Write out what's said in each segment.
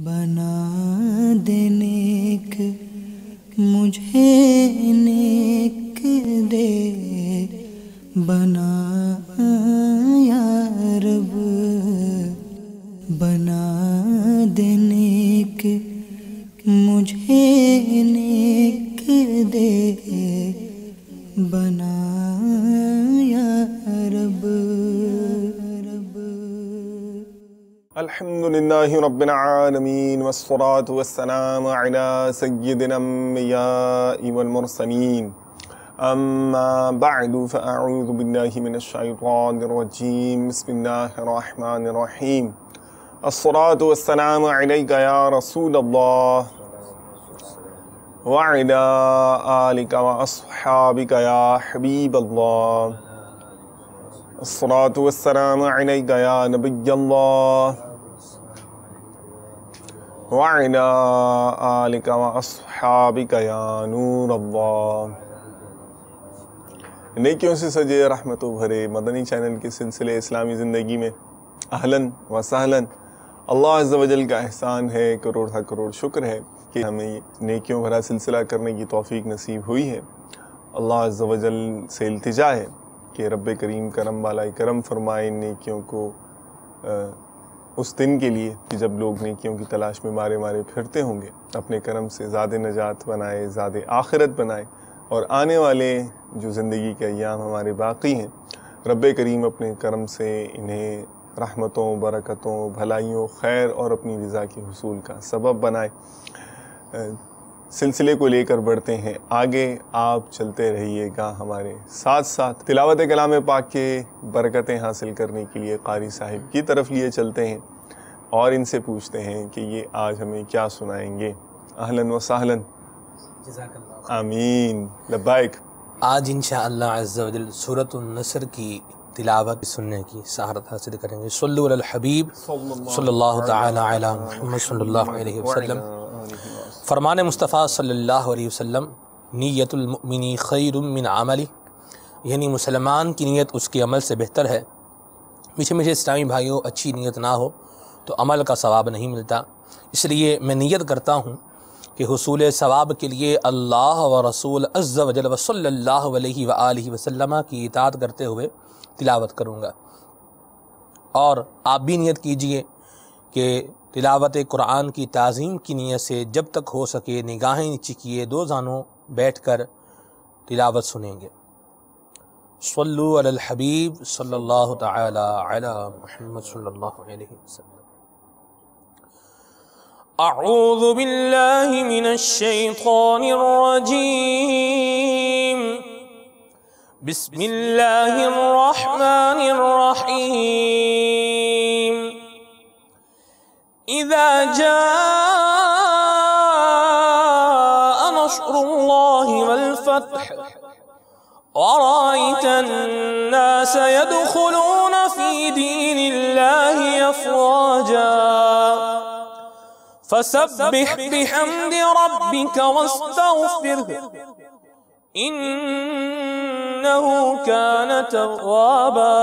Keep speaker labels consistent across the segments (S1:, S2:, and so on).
S1: بنا دے نیک مجھے نیک دے بنا یا رب، بنا دے نیک مجھے نیک دے بنا یا رب۔
S2: الحمدللہ رب العالمین والصلاة والسلام علی سید الانبیاء والمرسلین، اما بعد فاعوذ باللہ من الشیطان الرجیم، بسم اللہ الرحمن الرحیم۔ الصلاة والسلام علیک یا رسول اللہ وعلی آلک واصحابک یا حبیب اللہ۔ الصلاة والسلام علیک یا نبی اللہ وعلی آلک واصحابک یا نور اللہ۔ نیکیوں سے سجے رحمتوں بھرے مدنی چینل کے سلسلے اسلامی زندگی میں اہلاً و سہلاً۔ اللہ عز و جل کا احسان ہے، کروڑ شکر ہے کہ ہمیں نیکیوں بھرا سلسلہ کرنے کی توفیق نصیب ہوئی ہے۔ اللہ عز و جل سے التجا ہے کہ رب کریم کرم بالائی کرم فرمائے ان نیکیوں کو اس دن کے لیے کہ جب لوگ نیکیوں کی تلاش میں مارے پھرتے ہوں گے، اپنے کرم سے زاد نجات بنائے، زاد آخرت بنائے، اور آنے والے جو زندگی کے ایام ہمارے باقی ہیں، رب کریم اپنے کرم سے انہیں رحمتوں، برکتوں، بھلائیوں، خیر اور اپنی رضا کے حصول کا سبب بنائے۔ سلسلے کو لے کر بڑھتے ہیں آگے، آپ چلتے رہیے گا ہمارے ساتھ ساتھ۔ تلاوت کلام پاک کے برکتیں حاصل کرنے کے لیے قاری صاحب کی طرف لیے چلتے ہیں اور ان سے پوچھتے ہیں کہ یہ آج ہمیں کیا سنائیں گے۔ اہلاً و سہلاً۔
S3: جزاک اللہ۔
S2: آمین، لبیک۔
S3: آج انشاءاللہ عز و جل سورۃ النصر کی تلاوت سننے کی سعادت حاصل کریں گے۔ صلو علی الحبیب صلی اللہ تعالی علی محمد صلی اللہ علیہ وسلم۔ فرمان مصطفیٰ صلی اللہ علیہ وسلم، نیت المؤمن خیر من عملی، یعنی مسلمان کی نیت اس کے عمل سے بہتر ہے۔ میٹھے اسلامی بھائیوں، اچھی نیت نہ ہو تو عمل کا ثواب نہیں ملتا، اس لیے میں نیت کرتا ہوں کہ حصول ثواب کے لیے اللہ و رسول عز و جل و صلی اللہ علیہ وآلہ وسلم کی اطاعت کرتے ہوئے تلاوت کروں گا۔ اور آپ بھی نیت کیجئے کہ تلاوت قرآن کی تعظیم کی نیت سے جب تک ہو سکے نگاہیں نیچی کیے دو زانوں بیٹھ کر تلاوت سنیں گے۔ صلو علی الحبیب صلی اللہ تعالی علی محمد صلی اللہ علیہ وسلم۔ اعوذ باللہ من الشیطان الرجیم، بسم اللہ الرحمن الرحیم۔ اذا جاء نصر اللہ والفتح ورأيت الناس يدخلون في دين الله أفواجا فسبح بحمد ربك واستغفره إنه كان توابا۔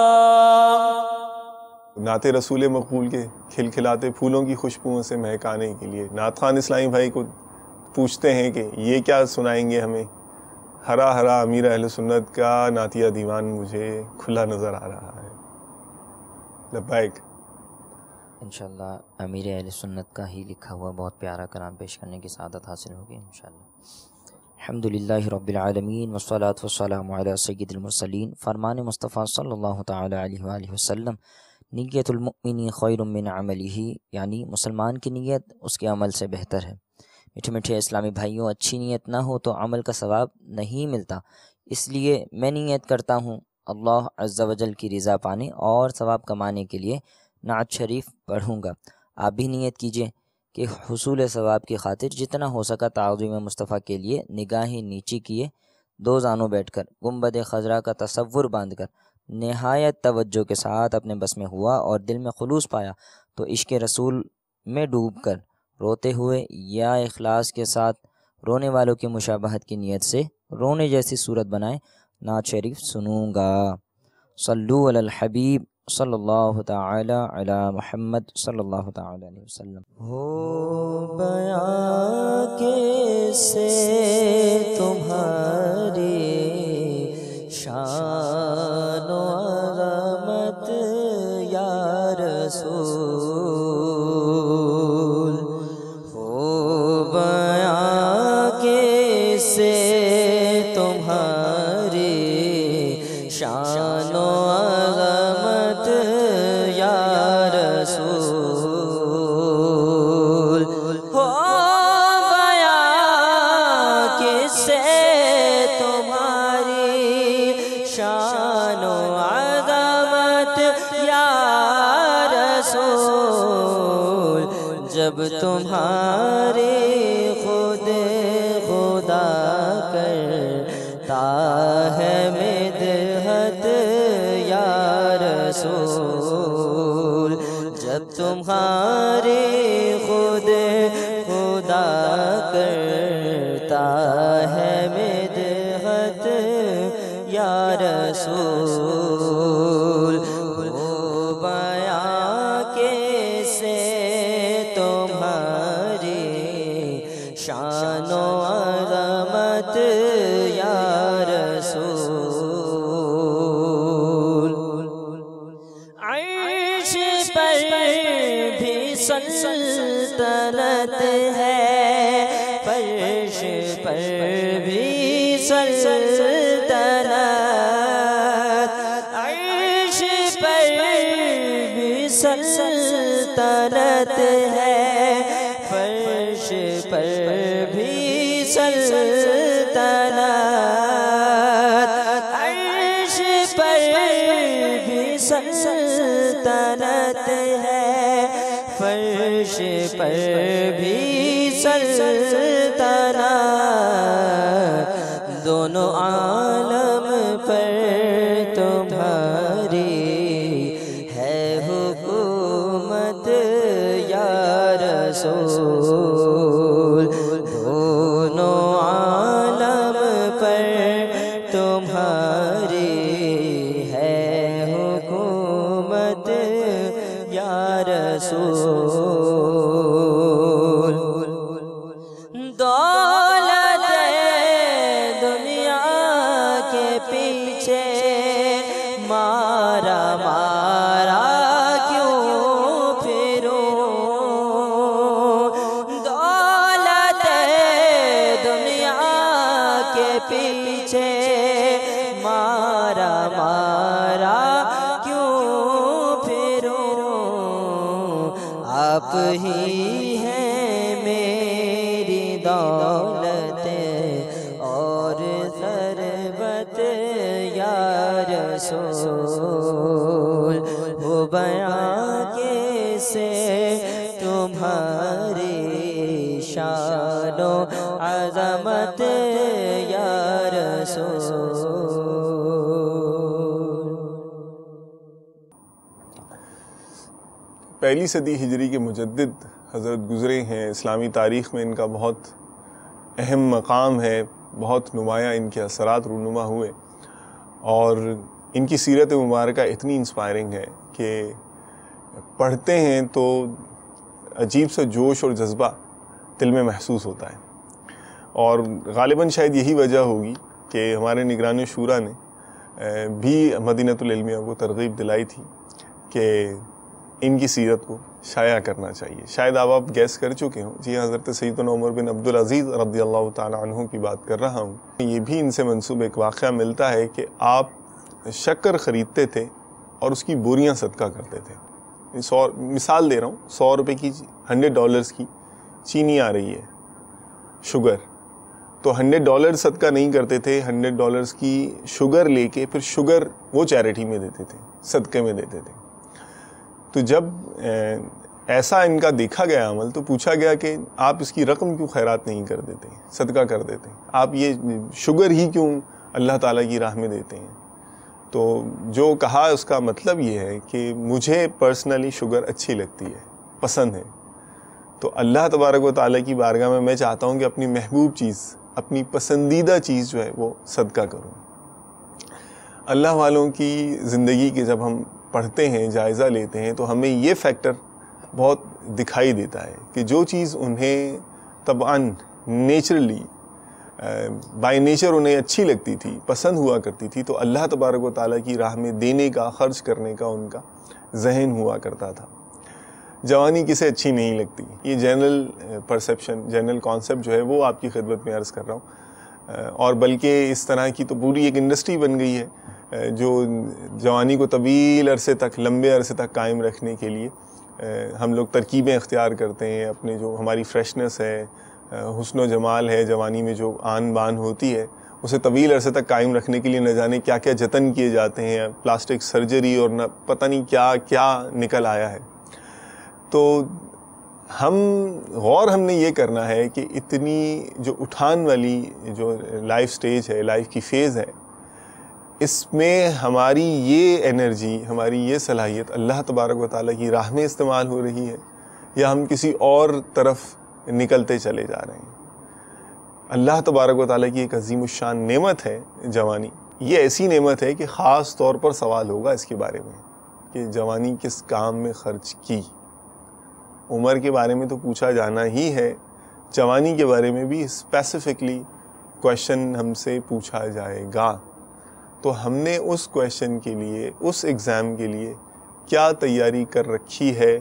S2: نعت رسول مقبول کے کھلکھلاتے پھولوں کی خوشبوؤں سے مہکانے کے لیے نعت خوان اسلامی بھائی کو پوچھتے ہیں کہ یہ کیا سنائیں گے ہمیں۔ ہرا ہرا امیر اہل سنت کا نعتیہ دیوان مجھے کھلا نظر آ رہا ہے۔ لبیک۔
S4: انشاءاللہ امیر اہل سنت کا ہی لکھا ہوا بہت پیارا کلام پیش کرنے کی سعادت حاصل ہوگی انشاءاللہ۔ الحمدللہ رب العالمین والصلاة والسلام علی سید المرسلین۔ فرمان مصطفیٰ صلی اللہ تعالی علیہ وآلہ وسلم، نیت المؤمن خیر من عملہ، یعنی مسلمان کی نیت اس کے عمل سے بہتر ہے۔ میٹھے اسلامی بھائیوں، اچھی نیت نہ ہو تو عمل کا ثواب نہیں ملتا، اس لیے میں نیت کرتا ہوں اللہ عز و جل کی رضا پانے اور ثواب کمانے کے لیے نعت شریف پڑھوں گا۔ آپ بھی نیت کیجئے کہ حصول ثواب کی خاطر جتنا ہو سکا تعظیم مصطفیٰ کے لیے نگاہیں نیچی کیے دو زانوں بیٹھ کر گنبد خضرا کا تصور باندھ کر نہایت توجہ کے ساتھ اپنے بس میں ہوا اور دل میں خلوص پایا تو عشق رسول میں ڈوب کر روتے ہوئے یا اخلاص کے ساتھ رونے والوں کی مشابہت کی نیت سے رونے جیسی صورت بنائے نعت شریف سنوں گا۔ صلو علی الحبیب صلی اللہ تعالی علی محمد صلی اللہ تعالی علیہ وسلم۔
S1: ہو بیاں کیسے تمہاری شان و عظمت یا رسول، ہو بیاں کیسے تمہاری شان و عظمت یا رسول، ہو بیاں کیسے تمہاری شان و عظمت یا رسول، جب تمہاری خود خدا کرتا ہے مدحت یا رسول، جب تمہاری خود خدا کرتا ہے مدحت یا رسول، ہو بیاں کیسے تمہاری شان و عظمت یا رسول، عرش پر بھی سلطنت ہے، فرش پر بھی سلطنت، عرش پر بھی سلطنت ہے، فرش پر بھی سلطنت، عرش پر بھی سلطنت ہے، فرش پر بھی سلطنت، دونوں عالم پر تمہاری ہے حکومت یا رسول، دونوں عالم پر تمہاری ہے حکومت یا رسول، دولت دنیا کے پیچھے مارا مارا کیوں پھروں، دولت دنیا کے پیچھے مارا مارا کیوں پھروں، آپ ہی ہیں میری دولت اور ثروت یا رسول، ہو بیاں کیسے تمہاری شان و عظمت یا رسول۔
S2: پہلی صدی ہجری کے مجدد حضرت گزرے ہیں، اسلامی تاریخ میں ان کا بہت اہم مقام ہے، بہت نمایاں ان کے اثرات رونما ہوئے، اور ان کی سیرت مبارکہ اتنی انسپائرنگ ہے کہ پڑھتے ہیں تو عجیب سا جوش اور جذبہ دل میں محسوس ہوتا ہے، اور غالباً شاید یہی وجہ ہوگی کہ ہمارے نگران شورا نے بھی مدینۃ العلمیہ کو ترغیب دلائی تھی کہ ان کی سیرت کو شائع کرنا چاہیے۔ شاید آپ گیس کر چکے ہوں، جی حضرت سیدنا عمر بن عبدالعزیز رضی اللہ تعالیٰ عنہ کی بات کر رہا ہوں۔ یہ بھی ان سے منسوب ایک واقعہ ملتا ہے کہ آپ شکر خریدتے تھے اور اس کی بوریاں صدقہ کرتے تھے۔ مثال دے رہا ہوں، 100 روپے کی $100 کی چینی آ رہی ہے، شوگر، تو $100 صدقہ نہیں کرتے تھے، $100 کی شوگر لے کے پھر شوگر وہ چیریٹی میں دیتے تھے، صدقے میں دیتے تھے۔ تو جب ایسا ان کا دیکھا گیا عمل تو پوچھا گیا کہ آپ اس کی رقم کیوں خیرات نہیں کر دیتے، صدقہ کر دیتے، آپ یہ شوگر ہی کیوں اللہ تعالیٰ کی راہ میں دیتے ہیں؟ تو جو کہا اس کا مطلب یہ ہے کہ مجھے پرسنلی شوگر اچھی لگتی ہے، پسند ہے، تو اللہ تبارک و تعالیٰ کی بارگاہ میں چاہتا ہوں کہ اپنی محبوب چیز، اپنی پسندیدہ چیز جو ہے وہ صدقہ کروں۔ اللہ والوں کی زندگی کے جب ہم پڑھتے ہیں، جائزہ لیتے ہیں تو ہمیں یہ فیکٹر بہت دکھائی دیتا ہے کہ جو چیز انہیں طبعاً نیچرلی بائی نیچر انہیں اچھی لگتی تھی، پسند ہوا کرتی تھی، تو اللہ تبارک و تعالیٰ کی راہ میں دینے کا، خرچ کرنے کا ان کا ذہن ہوا کرتا تھا۔ جوانی کسے اچھی نہیں لگتی، یہ جنرل پرسیپشن، جنرل کانسیپٹ جو ہے وہ آپ کی خدمت میں عرض کر رہا ہوں، اور بلکہ اس طرح کی تو پوری ایک انڈسٹری بن گئی ہے جو جوانی کو طویل عرصے تک، لمبے عرصے تک قائم رکھنے کے لیے ہم لوگ ترکیبیں اختیار کرتے ہیں، اپنے جو ہماری فریشنس ہے، حسن و جمال ہے، جوانی میں جو آن بان ہوتی ہے، اسے طویل عرصے تک قائم رکھنے کے لیے نہ جانے کیا کیا جتن کیے جاتے ہیں، پلاسٹک سرجری اور نہ پتہ نہیں کیا کیا نکل آیا ہے۔ تو ہم نے یہ کرنا ہے کہ اتنی جو اٹھان والی جو لائف سٹیج ہے، لائف کی فیز ہے، اس میں ہماری یہ انرجی، ہماری یہ صلاحیت اللہ تبارک و تعالیٰ کی راہ میں استعمال ہو رہی ہے یا ہم کسی اور طرف نکلتے چلے جا رہے ہیں۔ اللہ تبارک و تعالیٰ کی ایک عظیم الشان نعمت ہے جوانی۔ یہ ایسی نعمت ہے کہ خاص طور پر سوال ہوگا اس کے بارے میں کہ جوانی کس کام میں خرچ کی۔ عمر کے بارے میں تو پوچھا جانا ہی ہے، جوانی کے بارے میں بھی اسپیسیفکلی کویشچن ہم سے پوچھا جائے گا۔ تو ہم نے اس کویشچن کے لیے، اس ایگزام کے لیے کیا تیاری کر رکھی ہے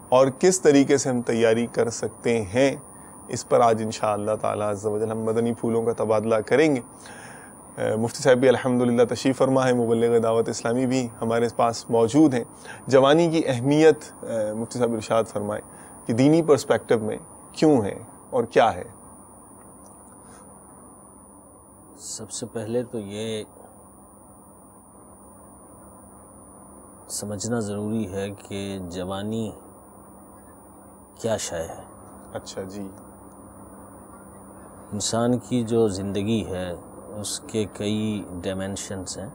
S2: اور کس طریقے سے ہم تیاری کر سکتے ہیں، اس پر آج انشاءاللہ تعالی عز و جل ہم مدنی پھولوں کا تبادلہ کریں گے۔ مفتی صاحب بھی الحمدللہ تشریف فرما ہے، مبلغ دعوت اسلامی بھی ہمارے پاس موجود ہیں۔ جوانی کی اہمیت مفتی صاحب ارشاد فرمائے کہ دینی پرسپیکٹو میں کیوں ہے اور کیا ہے؟
S5: سب سے پہلے تو یہ سمجھنا ضروری ہے کہ جوانی کیا شے ہے۔
S2: اچھا جی۔
S5: انسان کی جو زندگی ہے اس کے کئی ڈائمینشنز ہیں،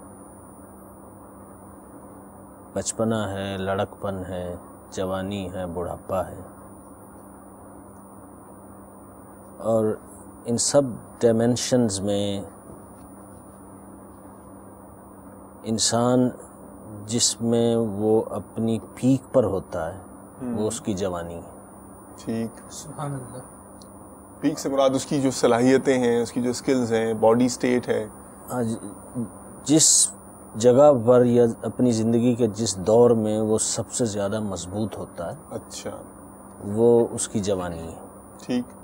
S5: بچپنا ہے، لڑکپن ہے، جوانی ہے، بڑھاپا ہے، اور ان سب ڈائمینشنز میں انسان جس میں وہ اپنی پیک پر ہوتا ہے وہ اس کی جوانی ہے۔
S2: ٹھیک،
S3: سبحان اللہ۔
S2: پیک سے مراد اس کی جو صلاحیتیں ہیں، اس کی جو سکلز ہیں، باڈی سٹیٹ ہے۔
S5: آج جس جگہ پر یا اپنی زندگی کے جس دور میں وہ سب سے زیادہ مضبوط ہوتا ہے،
S2: اچھا،
S5: وہ اس کی جوانی ہے۔
S2: ٹھیک۔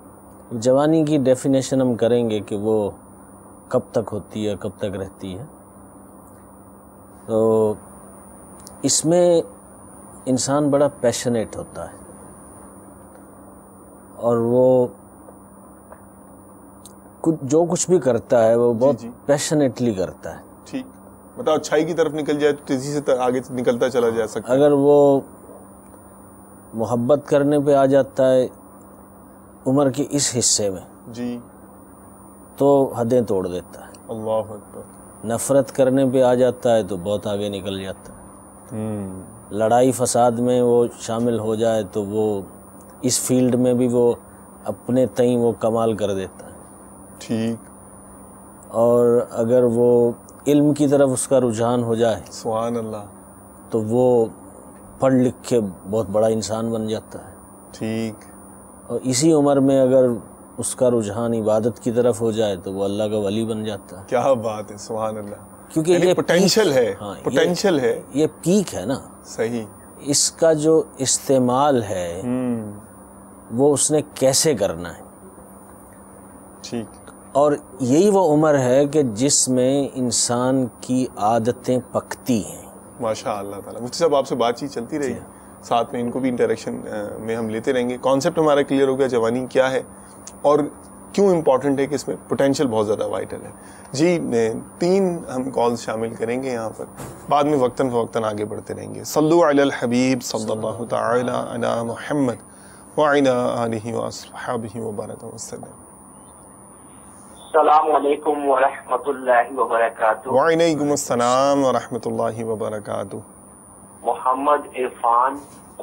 S5: جوانی کی ڈیفینیشن ہم کریں گے کہ وہ کب تک ہوتی ہے، کب تک رہتی ہے۔ تو اس میں انسان بڑا پیشنیٹ ہوتا ہے اور وہ جو کچھ بھی کرتا ہے وہ بہت پیشنیٹلی کرتا ہے۔
S2: ٹھیک، مطلب اچھائی کی طرف نکل جائے تو تیزی سے آگے نکلتا چلا جا سکتا ہے۔
S5: اگر وہ محبت کرنے پہ آ جاتا ہے عمر کے اس حصے میں
S2: جی،
S5: تو حدیں توڑ دیتا ہے۔
S2: اللہ اکبر۔
S5: نفرت کرنے پہ آ جاتا ہے تو بہت آگے نکل جاتا ہے۔ لڑائی فساد میں وہ شامل ہو جائے تو وہ اس فیلڈ میں بھی وہ اپنے تئیں وہ کمال کر دیتا ہے۔
S2: ٹھیک۔
S5: اور اگر وہ علم کی طرف اس کا رجحان ہو جائے
S2: سبحان اللہ،
S5: تو وہ پڑھ لکھ کے بہت بڑا انسان بن جاتا ہے۔
S2: ٹھیک۔
S5: اور اسی عمر میں اگر اس کا رجحان عبادت کی طرف ہو جائے تو وہ اللہ کا ولی بن جاتا ہے۔
S2: کیا بات ہے، سبحان اللہ۔
S5: کیونکہ
S2: یہ پوٹینشل ہے،
S5: ہاں،
S2: پوٹینشل ہے۔
S5: یہ پیک ہے نا۔
S2: صحیح۔
S5: اس کا جو استعمال ہے وہ اس نے کیسے کرنا ہے۔
S2: ٹھیک۔
S5: اور یہی وہ عمر ہے کہ جس میں انسان کی عادتیں پکتی ہیں۔
S2: ماشاء اللہ تعالیٰ۔ مفتی صاحب آپ سے بات چیت چلتی رہی، ساتھ میں ان کو بھی انٹریکشن میں ہم لیتے رہیں گے۔ کانسیپٹ ہمارا کلیئر ہو گیا جوانی کیا ہے اور کیوں امپورٹنٹ ہے کہ اس میں پوٹینشیل بہت زیادہ وائٹل ہے۔ جی 3 ہم کالز شامل کریں گے یہاں پر، بعد میں وقتاً فوقتاً آگے بڑھتے رہیں گے۔ صلو علی الحبیب صلی اللہ تعالی علی محمد وعلی آلہ واصحابہ وبارک وسلم۔
S6: السلام علیکم ورحمۃ اللہ وبرکاتہ۔
S2: وعلیکم السلام ورحمۃ اللہ وبرکاتہ۔
S6: محمد عرفان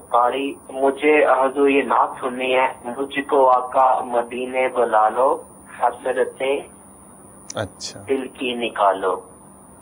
S6: قاری، مجھے حضور یہ نعت سننی ہے، مجھ کو آقا مدینے بلا لو، حسرتیں
S2: اچھا،
S6: دل کی نکالو۔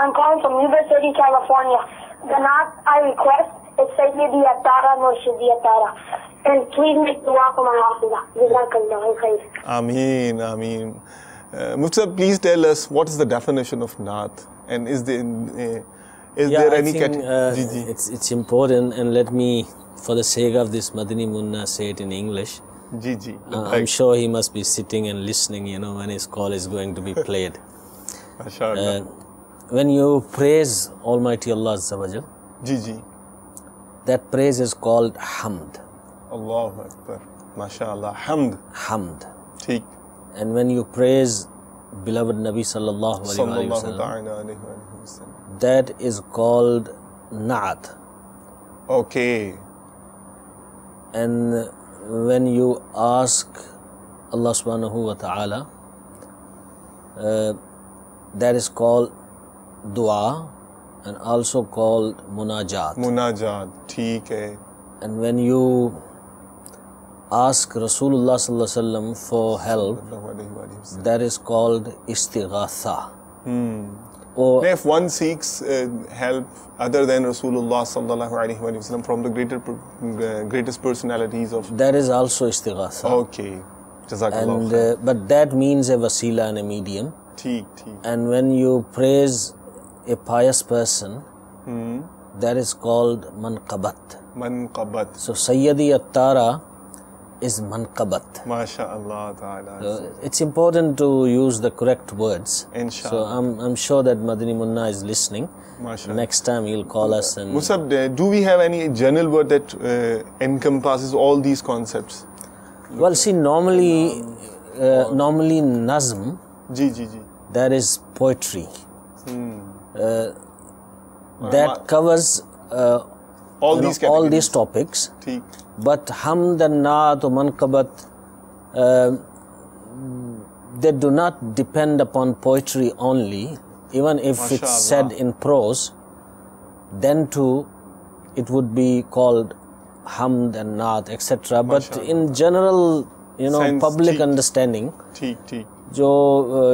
S7: I'm calling from Yuba City, California. The naat I request is Sayyidi Attara Murshidi Attara. And please make dua for my hafiza. Jazakallahu khair.
S2: Ameen, ameen. Mufti, please tell us what is the definition of naat, and is there any category?
S5: It's important, and let me, for the sake of this Madani Munna, say it in English.
S2: Ji.
S5: I'm sure he must be sitting and listening, when his call is going to be played. When you praise Almighty Allah Azza wa Jal,
S2: ji,
S5: that praise is called hamd.
S2: Allahu Akbar. MashaAllah. Hamd. Theek.
S5: And when you praise beloved Nabi sallallahu alaihi wasallam, that is called na'at.
S2: Okay.
S5: And when you ask Allah subhanahu wa ta'ala, that is called dua and also called munajat.
S2: Theek hai.
S5: And when you ask Rasulullah sallallahu alaihi wasallam for help, that is called istighatha.
S2: If one seeks help other than Rasulullah sallallahu alaihi wasallam from the greatest personalities of,
S5: that is also istighatha.
S2: Okay. Jazakallah.
S5: And but that means a wasila and a medium.
S2: Theek.
S5: And when you praise a pious person, that is called manqabat. So Sayyidi Attara is manqabat.
S2: MashaAllah ta'ala.
S5: It's important to use the correct words.
S2: Inshallah.
S5: So I'm sure that Madani Munna is listening.
S2: MashaAllah.
S5: Next time he'll call us and...
S2: Musab, do we have any general word that encompasses all these concepts?
S5: Well, see, normally nazm,
S2: ji,
S5: that is poetry. That covers
S2: all
S5: these topics.
S2: Theek.
S5: But hamd and naat or manqabat, they do not depend upon poetry only. Even if it's said in prose, then too it would be called hamd and naat, etc. But in general, sense, public understanding, جو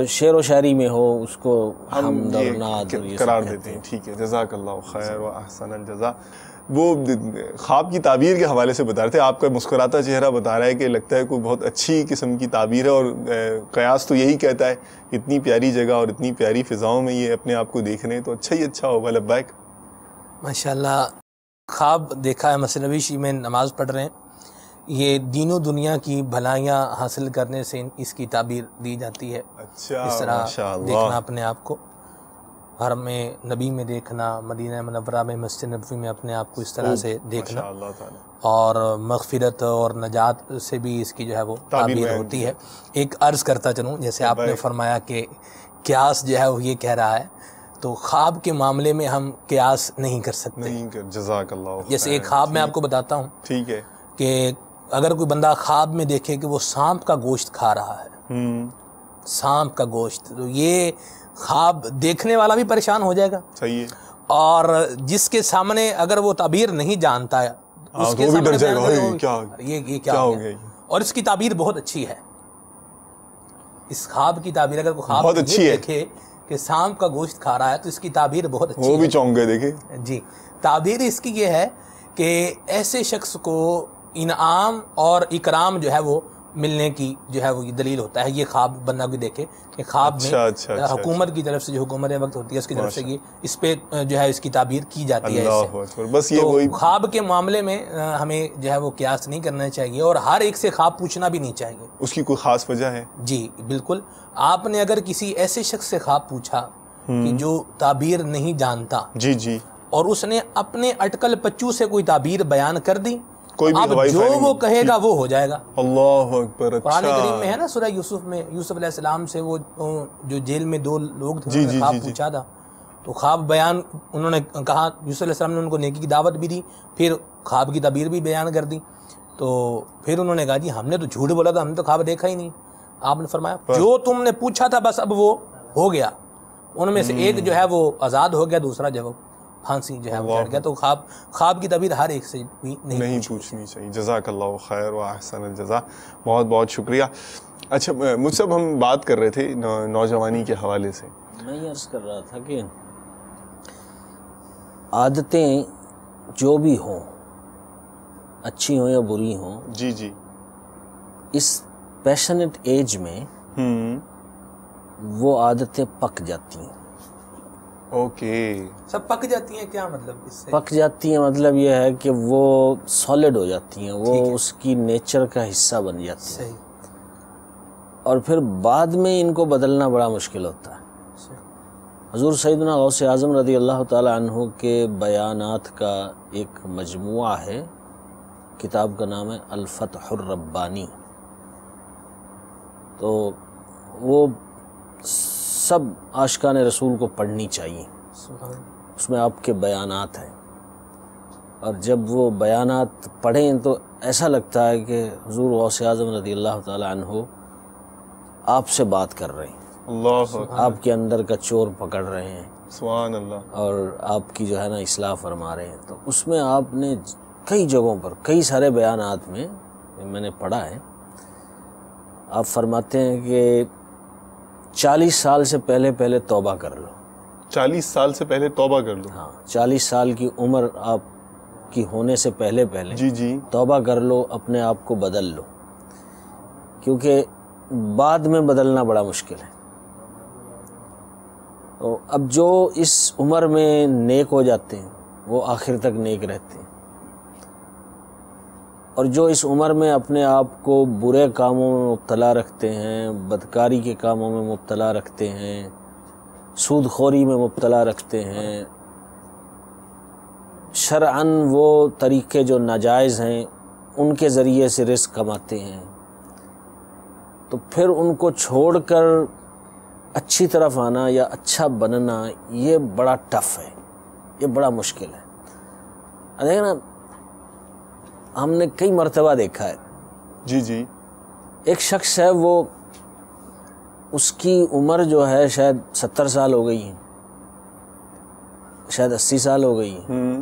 S5: شعر و شاعری میں ہو اس کو حمد اور نعت
S2: قرار دیتے ہیں. ٹھیک ہے. جزاک اللہ خیر و احسن الجزا. وہ خواب کی تعبیر کے حوالے سے بتا رہے تھے. آپ کا مسکراتا چہرہ بتا رہا ہے کہ لگتا ہے کوئی بہت اچھی قسم کی تعبیر ہے, اور قیاس تو یہی کہتا ہے اتنی پیاری جگہ اور اتنی پیاری فضاؤں میں یہ اپنے آپ کو دیکھ رہے ہیں تو اچھا ہی اچھا ہوگا. لبیک.
S3: ماشاءاللہ. خواب دیکھا ہے مثلا نبی میں نماز پڑھ رہے ہیں, یہ دین و دنیا کی بھلائیاں حاصل کرنے سے اس کی تعبیر دی جاتی ہے.
S2: اچھا.
S3: اس طرح دیکھنا اپنے آپ کو, حرم میں نبی میں دیکھنا, مدینہ منورہ میں مسجد نبوی میں اپنے آپ کو اس طرح سے دیکھنا, اور مغفرت اور نجات سے بھی اس کی جو ہے وہ تعبیر ہوتی ہے. ایک عرض کرتا چلوں, جیسے آپ نے فرمایا کہ قیاس جو ہے وہ یہ کہہ رہا ہے, تو خواب کے معاملے میں ہم قیاس نہیں کر سکتے.
S2: جزاک اللہ.
S3: جیسے ایک خواب میں آپ کو بتاتا ہوں.
S2: ٹھیک ہے.
S3: کہ اگر کوئی بندہ خواب میں دیکھے کہ وہ سانپ کا گوشت کھا رہا ہے, سانپ کا گوشت, تو یہ خواب دیکھنے والا بھی پریشان ہو جائے گا.
S2: صحیح ہے.
S3: اور جس کے سامنے اگر وہ تعبیر نہیں جانتا ہے اس کے سامنے یہ کیا ہو گیا. اور اس کی تعبیر بہت اچھی ہے. اس خواب کی تعبیر اگر کوئی خواب
S2: بہت اچھی ہے
S3: دیکھے کہ سانپ کا گوشت کھا رہا ہے تو اس کی تعبیر بہت اچھی ہے.
S2: وہ بھی چونک گئے. دیکھیں
S3: جی, تعبیر اس کی یہ ہے کہ ایسے شخص کو انعام اور اکرام جو ہے وہ ملنے کی جو ہے وہ یہ دلیل ہوتا ہے. یہ خواب بندہ بھی دیکھے کہ خواب میں حکومت کی طرف سے جو حکومت وقت ہوتی ہے اس کی طرف سے یہ اس پہ جو ہے اس کی تعبیر کی جاتی ہے.
S2: بس یہ
S3: تو خواب کے معاملے میں ہمیں جو ہے وہ قیاس نہیں کرنا چاہیے, اور ہر ایک سے خواب پوچھنا بھی نہیں چاہیے.
S2: اس کی کوئی خاص وجہ ہے؟
S3: جی بالکل. آپ نے اگر کسی ایسے شخص سے خواب پوچھا کہ جو تعبیر نہیں جانتا،
S2: جی جی،
S3: اور اس نے اپنے اٹکل پچو سے کوئی تعبیر بیان کر دی،
S2: کوئی بھی
S3: اب
S2: ہوائی
S3: جو
S2: فائرنگ
S3: وہ کہے گا وہ ہو جائے گا۔
S2: اللہ اکبر،
S3: قرآن
S2: اچھا،
S3: کریم میں ہے نا سورہ یوسف میں، یوسف علیہ السلام سے وہ جو جیل میں دو لوگ تھے،
S2: جی
S3: انہوں نے
S2: جی
S3: خواب
S2: جی جی،
S3: پوچھا تھا، تو خواب بیان انہوں نے کہا، یوسف علیہ السلام نے ان کو نیکی کی دعوت بھی دی، پھر خواب کی تعبیر بھی بیان کر دی، تو پھر انہوں نے کہا جی ہم نے تو جھوٹ بولا تھا، ہم نے تو خواب دیکھا ہی نہیں۔ آپ نے فرمایا جو تم نے پوچھا تھا بس اب وہ ہو گیا، ان میں سے ایک جو ہے وہ آزاد ہو گیا، دوسرا جو ہے پھانسی جو ہے وہ چڑھ گیا۔ تو خواب کی تعبیر ہر ایک سے بھی نہیں
S2: پوچھنی چاہیے۔ جزاک اللہ خیر و احسن الجزا، بہت بہت شکریہ۔ اچھا مجھ سے ہم بات کر رہے تھے نوجوانی کے حوالے سے،
S5: میں یہ عرض کر رہا تھا کہ عادتیں جو بھی ہوں، اچھی ہوں یا بری ہوں،
S2: جی جی،
S5: اس پیشنٹ ایج میں وہ عادتیں پک جاتی ہیں۔
S2: اوکے،
S3: سب پک جاتی ہیں، کیا مطلب اس سے؟
S5: پک جاتی ہیں مطلب یہ ہے کہ وہ سالڈ ہو جاتی ہیں، وہ اس کی نیچر کا حصہ بن جاتی ہیں، اور پھر بعد میں ان کو بدلنا بڑا مشکل ہوتا ہے۔ حضور سیدنا غوث اعظم رضی اللہ تعالی عنہ کے بیانات کا ایک مجموعہ ہے، کتاب کا نام ہے الفتح الربانی، تو وہ سب عاشقان رسول کو پڑھنی چاہیے، اس میں آپ کے بیانات ہیں، اور جب وہ بیانات پڑھیں تو ایسا لگتا ہے کہ حضور غوث اعظم رضی اللہ تعالی عنہ آپ سے بات کر رہے ہیں،
S2: اللہ،
S5: آپ کے اندر کا چور پکڑ رہے ہیں،
S2: سبحان اللہ،
S5: اور آپ کی جو ہے نا اصلاح فرما رہے ہیں۔ تو اس میں آپ نے کئی جگہوں پر، کئی سارے بیانات میں نے پڑھا ہے، آپ فرماتے ہیں کہ 40 سال سے پہلے توبہ کر لو۔
S2: 40 سال سے پہلے توبہ کر لو؟
S5: ہاں، 40 سال کی عمر آپ کی ہونے سے پہلے
S2: جی جی،
S5: توبہ کر لو، اپنے آپ کو بدل لو، کیونکہ بعد میں بدلنا بڑا مشکل ہے۔ تو اب جو اس عمر میں نیک ہو جاتے ہیں وہ آخر تک نیک رہتے ہیں، اور جو اس عمر میں اپنے آپ کو برے کاموں میں مبتلا رکھتے ہیں، بدکاری کے کاموں میں مبتلا رکھتے ہیں، سود خوری میں مبتلا رکھتے ہیں، شرعاً وہ طریقے جو ناجائز ہیں ان کے ذریعے سے رزق کماتے ہیں، تو پھر ان کو چھوڑ کر اچھی طرف آنا یا اچھا بننا یہ بڑا ٹف ہے، یہ بڑا مشکل ہے۔ دیکھیں نا، ہم نے کئی مرتبہ دیکھا ہے،
S2: جی جی،
S5: ایک شخص ہے، وہ اس کی عمر جو ہے شاید 70 سال ہو گئی ہے، شاید 80 سال ہو گئی ہے،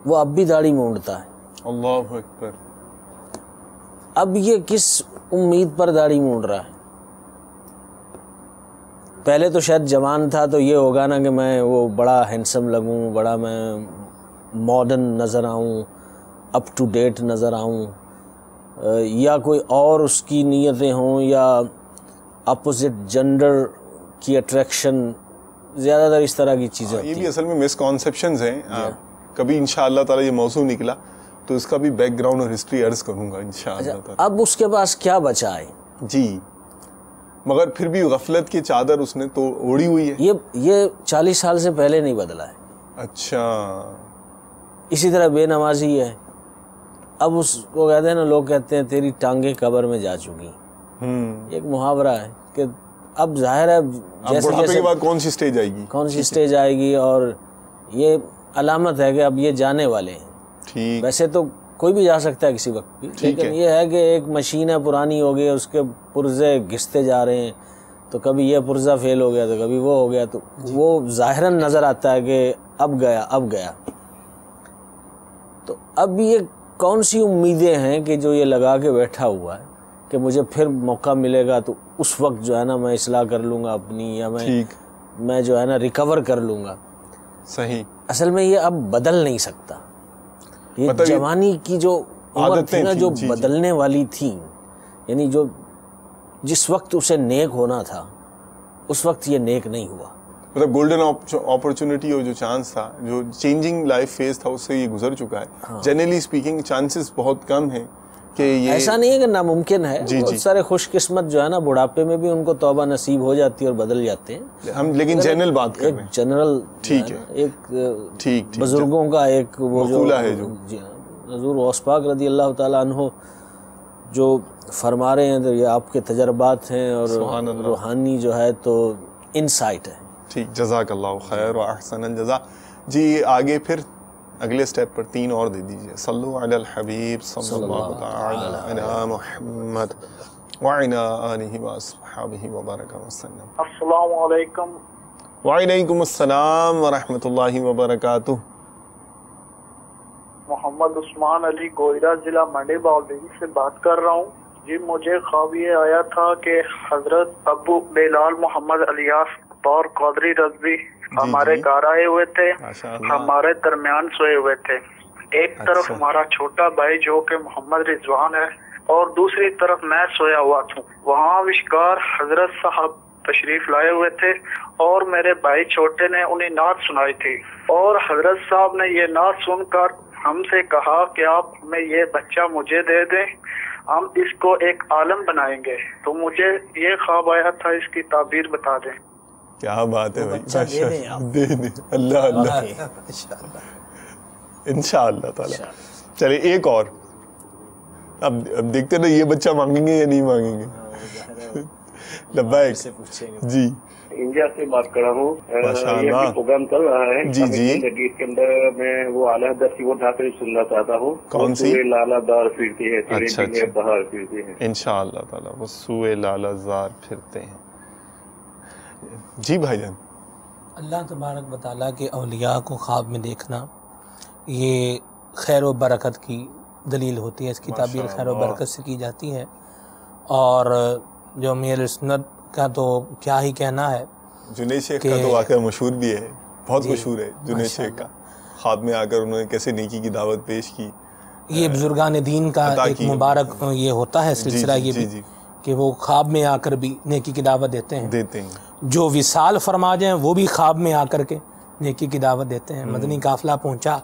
S5: وہ اب بھی داڑھی مونڈتا ہے۔
S2: اللہ اکبر،
S5: اب یہ کس امید پر داڑھی مونڈ رہا ہے؟ پہلے تو شاید جوان تھا تو یہ ہوگا نا کہ میں وہ بڑا ہینڈسم لگوں، بڑا میں ماڈرن نظر آؤں، اپ ٹو ڈیٹ نظر آؤں، یا کوئی اور اس کی نیتیں ہوں، یا اپوزٹ جنڈر کی اٹریکشن، زیادہ تر اس طرح کی چیزیں ہوتی ہیں۔
S2: یہ بھی اصل میں مسکانسیپشنز ہیں۔ کبھی انشاءاللہ تعالی یہ موضوع نکلا تو اس کا بھی بیک گراؤنڈ اور ہسٹری عرض کروں گا انشاءاللہ تعالی۔
S5: اب اس کے پاس کیا بچا ہے؟
S2: جی، مگر پھر بھی غفلت کی چادر اس نے تو اوڑی ہوئی ہے۔
S5: یہ 40 سال سے پہلے نہیں بدلا ہے۔
S2: اچھا،
S5: اسی طرح بے نمازی ہے، اب اس کو کہتے ہیں نا، لوگ کہتے ہیں تیری ٹانگیں قبر میں جا چکی، ایک محاورہ ہے کہ اب ظاہر ہے جیسے
S2: بڑھاپے کے بعد کون سی سٹیج آئے گی،
S5: کون سی سٹیج آئے گی، اور یہ علامت ہے کہ اب یہ جانے والے ہیں۔
S2: ٹھیک،
S5: ویسے تو کوئی بھی جا سکتا ہے کسی وقت بھی، لیکن یہ ہے کہ ایک مشین ہے پرانی ہو گئی، اس کے پرزے گھستے جا رہے ہیں، تو کبھی یہ پرزہ فیل ہو گیا تو کبھی وہ ہو گیا، تو وہ ظاہراً نظر آتا ہے کہ اب گیا۔ تو اب یہ کون سی امیدیں ہیں کہ جو یہ لگا کے بیٹھا ہوا ہے کہ مجھے پھر موقع ملے گا تو اس وقت جو ہے نا میں اصلاح کر لوں گا اپنی، یا میں جو ہے نا ریکور کر لوں گا۔
S2: صحیح،
S5: اصل میں یہ اب بدل نہیں سکتا، یہ جوانی کی جو عمر تھی نا، جو بدلنے والی تھی، یعنی جو جس وقت اسے نیک ہونا تھا اس وقت یہ نیک نہیں ہوا۔
S2: مطلب گولڈن اپرچونٹی اور جو چانس تھا، جو چینجنگ لائف فیز تھا، اس سے یہ گزر چکا ہے۔ جنرلی اسپیکنگ چانسز بہت کم ہیں کہ یہ
S5: ایسا نہیں ہے کہ ناممکن ہے. بہت سارے خوش قسمت جو ہے نا بڑھاپے میں بھی ان کو توبہ نصیب ہو جاتی ہے اور بدل جاتے ہیں.
S2: ہم لیکن جنرل بات کر رہے ہیں,
S5: جنرل
S2: ٹھیک ہے,
S5: ایک بزرگوں کا ایک وہ جو
S2: ہے جو
S5: حضور غوث پاک رضی اللہ تعالیٰ عنہ جو فرما رہے ہیں تو یہ آپ کے تجربات ہیں اور روحانی جو ہے تو انسائٹ ہے.
S2: ٹھیک, جزاک اللہ خیر و احسن الجزا. جی آگے پھر اگلے سٹیپ پر 3 اور دے دیجئے. صلو علی الحبیب صلی اللہ تعالی علی محمد وعلی آلہ واصحابہ وبارک وسلم.
S8: السلام علیکم.
S2: وعلیکم السلام ورحمۃ اللہ وبرکاتہ.
S8: محمد عثمان علی گوئرہ ضلع منڈی باؤدی سے بات کر رہا ہوں. جی مجھے خواب یہ آیا تھا کہ حضرت ابو بلال محمد الیاس طور قادری رضوی ہمارے گھر آئے ہوئے تھے, ہمارے درمیان سوئے ہوئے تھے. ایک طرف ہمارا چھوٹا بھائی جو کہ محمد رضوان ہے اور دوسری طرف میں سویا ہوا تھا. وہاں وشکار حضرت صاحب تشریف لائے ہوئے تھے اور میرے بھائی چھوٹے نے انہیں نعت سنائی تھی, اور حضرت صاحب نے یہ نعت سن کر ہم سے کہا کہ آپ ہمیں یہ بچہ مجھے دے دیں, ہم اس کو ایک عالم بنائیں گے. تو مجھے یہ خواب آیا تھا, اس کی تعبیر بتا دیں.
S2: کیا بات ہے بھائی, دے دیں. اللہ اللہ انشاءاللہ تعالی. چلے ایک اور, اب دیکھتے نا یہ بچہ مانگیں گے یا نہیں مانگیں گے. لبیک جی,
S9: انڈیا سے بات کر رہا ہوں. یہ پروگرام چل رہا ہے
S2: جی جی,
S9: اس کے اندر میں وہ اعلیٰ حضرت کی وہ ڈھاکری سننا چاہتا ہوں.
S2: کون سی؟
S9: لالا دار پھرتی ہے,
S2: اچھا اچھا,
S9: بہار پھرتی ہے.
S2: انشاءاللہ تعالی وہ سوئے لالا زار پھرتے ہیں. جی بھائی جان.
S3: اللہ تبارک و تعالیٰ کے اولیاء کو خواب میں دیکھنا یہ خیر و برکت کی دلیل ہوتی ہے. اس کی تعبیر خیر و برکت سے کی جاتی ہے, اور جو امیر سنت کا تو کیا ہی کہنا ہے.
S2: جنید شیخ کا تو واقعہ مشہور بھی ہے, بہت مشہور ہے جنید شیخ کا. خواب میں آ کر انہوں نے کیسے نیکی کی دعوت پیش کی.
S3: یہ بزرگان دین کا ایک مبارک یہ ہوتا ہے سلسلہ یہ بھی کہ وہ خواب میں آ کر بھی نیکی کی دعوت دیتے ہیں. جو وصال فرما جائیں وہ بھی خواب میں آ کر کے نیکی کی دعوت دیتے ہیں. مدنی قافلہ پہنچا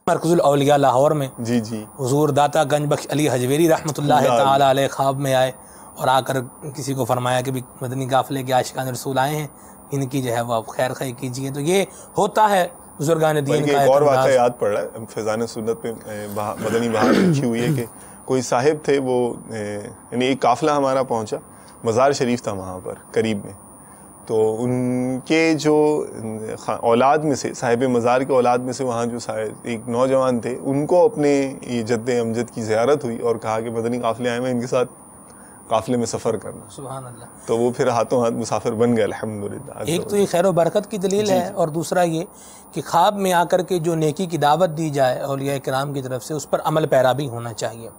S3: مرکز الاولیاء لاہور میں,
S2: جی جی,
S3: حضور داتا گنج بخش علی حجویری رحمۃ اللہ تعالی علیہ خواب میں آئے اور آ کر کسی کو فرمایا کہ بھی مدنی قافلے کے عاشقان رسول آئے ہیں, ان کی جو ہے وہ آپ خیر خواہی کیجیے. تو یہ ہوتا ہے بزرگان دین کا.
S2: ایک اور واقعہ یاد پڑ رہا ہے فیضان سنت پہ مدنی بہار لکھی ہوئی ہے کہ کوئی صاحب تھے, وہ یعنی ایک قافلہ ہمارا پہنچا, مزار شریف تھا وہاں پر قریب میں, تو ان کے جو اولاد میں سے, صاحب مزار کے اولاد میں سے وہاں جو ایک نوجوان تھے, ان کو اپنے یہ جد امجد کی زیارت ہوئی اور کہا کہ مدنی قافلے آئے, میں ان کے ساتھ قافلے میں سفر کرنا. سبحان اللہ. تو وہ پھر ہاتھوں ہاتھ مسافر بن گئے الحمدللہ.
S3: ایک تو یہ خیر و برکت کی دلیل ہے, اور دوسرا یہ کہ خواب میں آ کر کے جو نیکی کی دعوت دی جائے اولیاء کرام کی طرف سے, اس پر عمل پیرا بھی ہونا چاہیے.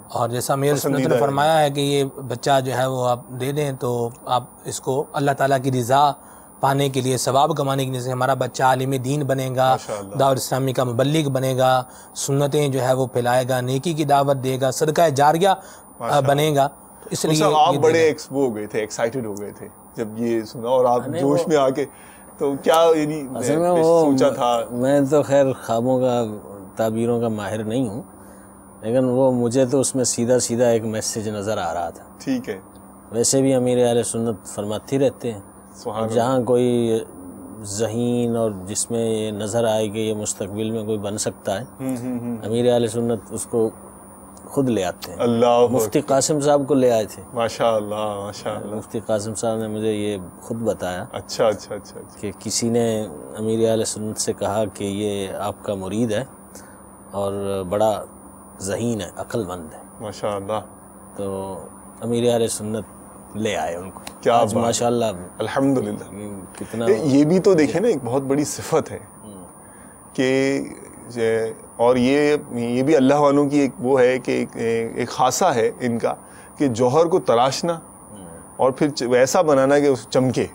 S3: اور جیسا امیر سنت نے فرمایا ہے کہ یہ بچہ جو ہے وہ آپ دے دیں تو آپ اس کو اللہ تعالیٰ کی رضا پانے کے لیے, ثواب کمانے کے لیے, ہمارا بچہ عالم دین بنے گا, دعوت اسلامی کا مبلغ بنے گا, سنتیں جو ہے وہ پھیلائے گا, نیکی کی دعوت دے گا, صدقہ جاریہ بنے گا. اس لیے
S2: آپ بڑے ہو گئے تھے, ایکسائٹڈ ہو گئے تھے جب یہ سنا, اور آپ جوش میں آ کے تو کیا یعنی سوچا تھا.
S5: میں تو خیر خوابوں کا تعبیروں کا ماہر نہیں ہوں, لیکن وہ مجھے تو اس میں سیدھا سیدھا ایک میسیج نظر آ رہا تھا.
S2: ٹھیک ہے,
S5: ویسے بھی امیر اہل سنت فرماتے رہتے ہیں, جہاں کوئی ذہین اور جس میں یہ نظر آئے کہ یہ مستقبل میں کوئی بن سکتا ہے, امیر اہل سنت اس کو خود لے آتے ہیں.
S2: اللہ,
S5: مفتی قاسم صاحب کو لے آئے تھے.
S2: ماشاءاللہ ماشاءاللہ.
S5: مفتی قاسم صاحب نے مجھے یہ خود بتایا.
S2: اچھا اچھا اچھا,
S5: کہ کسی نے امیر اہل سنت سے کہا کہ یہ آپ کا مرید ہے اور بڑا ذہین ہے, عقل مند ہے.
S2: ماشاءاللہ.
S5: تو امیر اہل سنت لے آئے ان کو.
S2: کیا
S5: ماشاءاللہ
S2: الحمدللہ.
S5: کتنا
S2: یہ بھی تو دیکھیں نا, ایک بہت بڑی صفت ہے کہ, اور یہ بھی اللہ والوں کی ایک وہ ہے کہ ایک خاصہ ہے ان کا کہ جوہر کو تراشنا اور پھر ویسا بنانا کہ اس چمکے.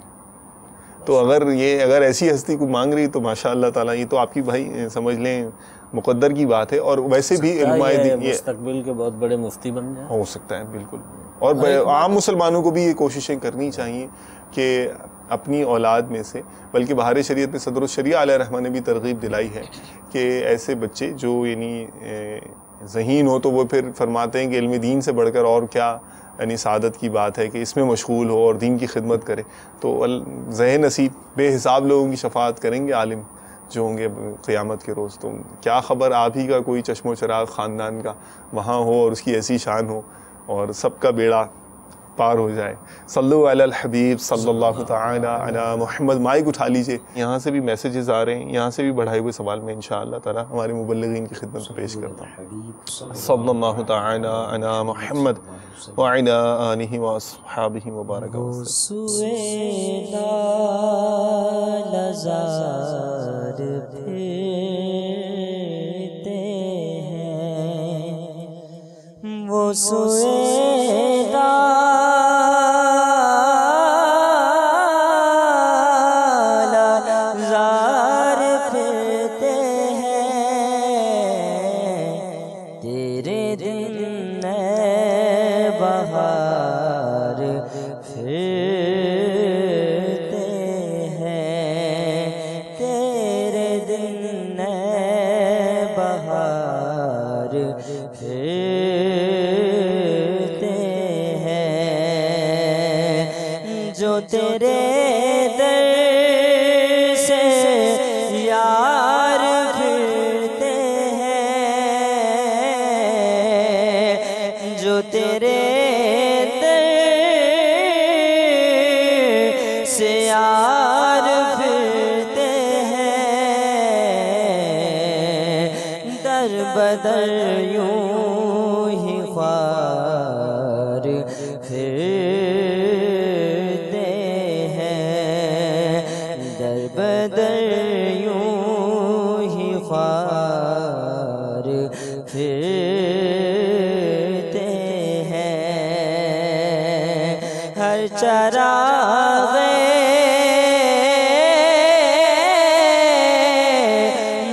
S2: تو اگر ایسی ہستی کو مانگ رہی تو ماشاء اللہ تعالیٰ یہ تو آپ کی بھائی سمجھ لیں مقدر کی بات ہے. اور ویسے بھی علماء
S5: مستقبل کے بہت بڑے مفتی بن جائیں,
S2: ہو سکتا ہے بالکل. اور عام مسلمانوں کو بھی یہ کوششیں کرنی چاہیے کہ اپنی اولاد میں سے, بلکہ بہار شریعت میں صدر الشریعہ علیہ رحمہ نے بھی ترغیب دلائی ہے کہ ایسے بچے جو یعنی ذہین ہو تو وہ پھر فرماتے ہیں کہ علم دین سے بڑھ کر اور کیا یعنی سعادت کی بات ہے کہ اس میں مشغول ہو اور دین کی خدمت کرے. تو ذہن نصیب بے حساب لوگوں کی شفاعت کریں گے عالم جو ہوں گے قیامت کے روز. تو کیا خبر آپ ہی کا کوئی چشم و چراغ خاندان کا وہاں ہو اور اس کی ایسی شان ہو اور سب کا بیڑا پار ہو جائے. صلو علی الحبیب صلی اللہ تعالی علی محمد. مائک اٹھا لیجئے. یہاں سے بھی میسیجز آ رہے ہیں, یہاں سے بھی بڑھائے ہوئے سوال میں انشاءاللہ تعالی ہمارے مبلغین کی خدمت میں پیش کرتا ہوں. صلی اللہ تعالی علی محمد وعلی آلہ واصحابہ وبارک وسلم.
S1: وہ سوئے زار پھرتے ہیں, تیرے دن بہار پھرتے ہیں, تیرے دن بہار پھرتے ہیں, جو تیرے در سے یار پھرتے ہیں, جو تیرے در سے یار پھرتے ہیں, در بدر یوں ہی خوار پھرتے ہیں, در بدر یوں ہی خوار پھرتے ہیں. ہر چراغ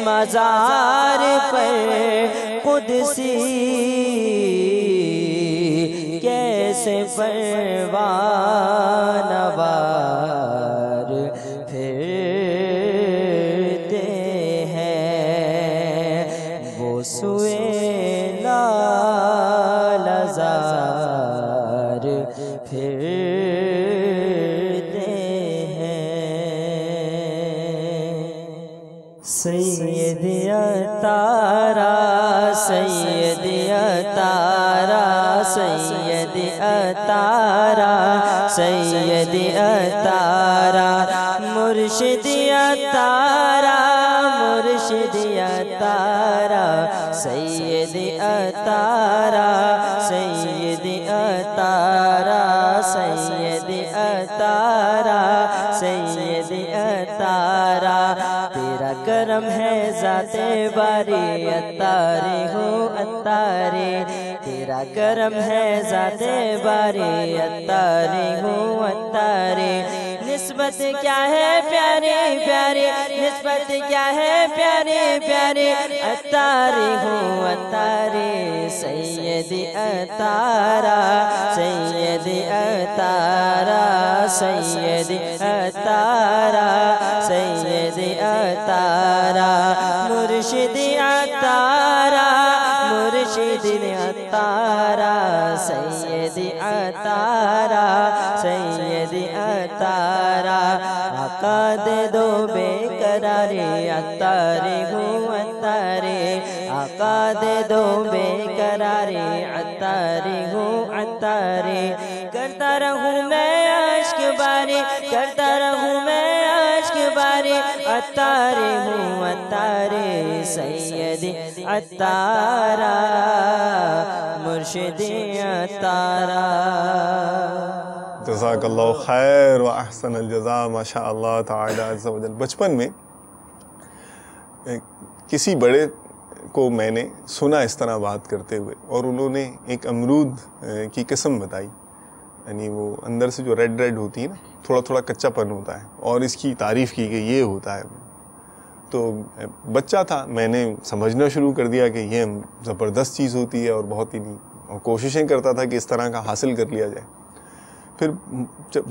S1: مزار پر قدسی کیسے پروان وار پھرتے ہیں, وہ سوئے لالزار پھرتے ہیں. سید اتارا سید اتارا سید اتارا سید اتارا مرشد اتارا مرشد اتارا سید اتارا سید اتارا سید اتارا سید اتارا. تیرا کرم ہے ذات باری اتارے ہو اتارے, تیرا کرم ہے ذات باری اتارے ہو اتارے. نسبت کیا ہے پیارے پیارے, نسبت کیا ہے پیارے پیارے, اتارے ہو اتارے. سید اتارا سید اتارا سید اتارا سید اتارا مرشد اتارا مرشد اتارا سید اتارا سید اتارا. آقا دے دو بے قراری اتارے ہو اتارے, آقا دے دو بے قراری اتارے ہو اتارے. کرتا رہوں میں عشق باری, کرتا رہوں میں عشق باری, اتارے ہوں اتارے. سید اتارا مرشد اتارا.
S2: جزاک اللہ خیر و احسن الجزاء. ماشاء اللہ تعالی عز و جل. بچپن میں کسی بڑے کو میں نے سنا اس طرح بات کرتے ہوئے, اور انہوں نے ایک امرود کی قسم بتائی, یعنی وہ اندر سے جو ریڈ ریڈ ہوتی ہے نا, تھوڑا تھوڑا کچا پن ہوتا ہے, اور اس کی تعریف کی کہ یہ ہوتا ہے. تو بچہ تھا, میں نے سمجھنا شروع کر دیا کہ یہ زبردست چیز ہوتی ہے, اور بہت ہی اور کوششیں کرتا تھا کہ اس طرح کا حاصل کر لیا جائے. پھر